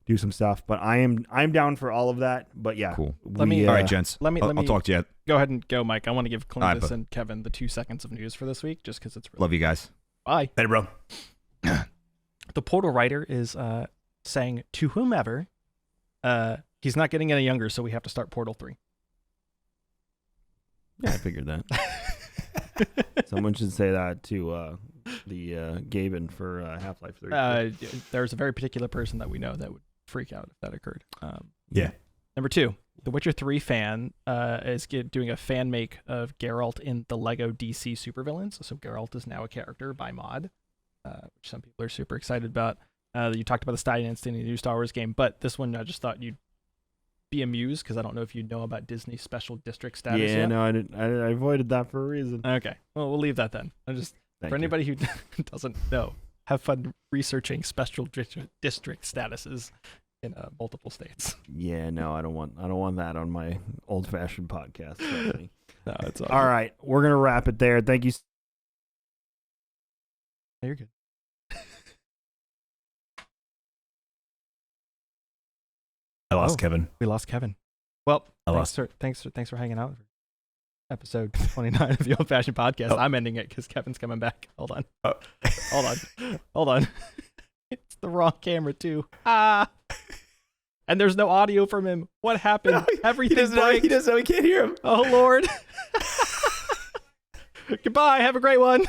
[SPEAKER 1] do some stuff. But I'm down for all of that. But yeah,
[SPEAKER 2] cool.
[SPEAKER 1] All
[SPEAKER 2] right, gents.
[SPEAKER 4] I'll
[SPEAKER 2] talk to you.
[SPEAKER 4] Go ahead and go, Mike. I want to give Clintus and Kevin the 2 seconds of news for this week, just because it's really
[SPEAKER 2] love you guys.
[SPEAKER 4] Bye.
[SPEAKER 3] Later, bro.
[SPEAKER 4] The Portal writer is saying to whomever, he's not getting any younger, so we have to start Portal 3.
[SPEAKER 1] Yeah, I figured that. Someone should say that to the Gaben for Half-Life 3.
[SPEAKER 4] There's a very particular person that we know that would freak out if that occurred.
[SPEAKER 3] Yeah.
[SPEAKER 4] Number 2, the Witcher 3 fan is doing a fan make of Geralt in the Lego DC supervillains. So Geralt is now a character by mod, which some people are super excited about. You talked about the Stallion Instinct in the new Star Wars game, but this one I just thought you'd be amused because I don't know if you know about Disney's special district status yet.
[SPEAKER 1] No, I didn't. I avoided that for a reason.
[SPEAKER 4] Okay, well, we'll leave that then. For anybody who doesn't know, have fun researching special district statuses in multiple states.
[SPEAKER 1] Yeah, no, I don't want that on my old-fashioned podcast.
[SPEAKER 4] No, it's
[SPEAKER 1] all right. We're gonna wrap it there. Thank you.
[SPEAKER 4] You're good.
[SPEAKER 3] I lost Kevin.
[SPEAKER 4] We lost Kevin. Well,
[SPEAKER 3] thanks
[SPEAKER 4] for hanging out. Episode 29 of the Old Fashioned Podcast. I'm ending it because Kevin's coming back. Hold on. Hold on. It's the wrong camera too. And there's no audio from him. What happened?
[SPEAKER 3] No,
[SPEAKER 4] Everything
[SPEAKER 3] he doesn't know. He can't hear him.
[SPEAKER 4] Oh Lord. Goodbye. Have a great one.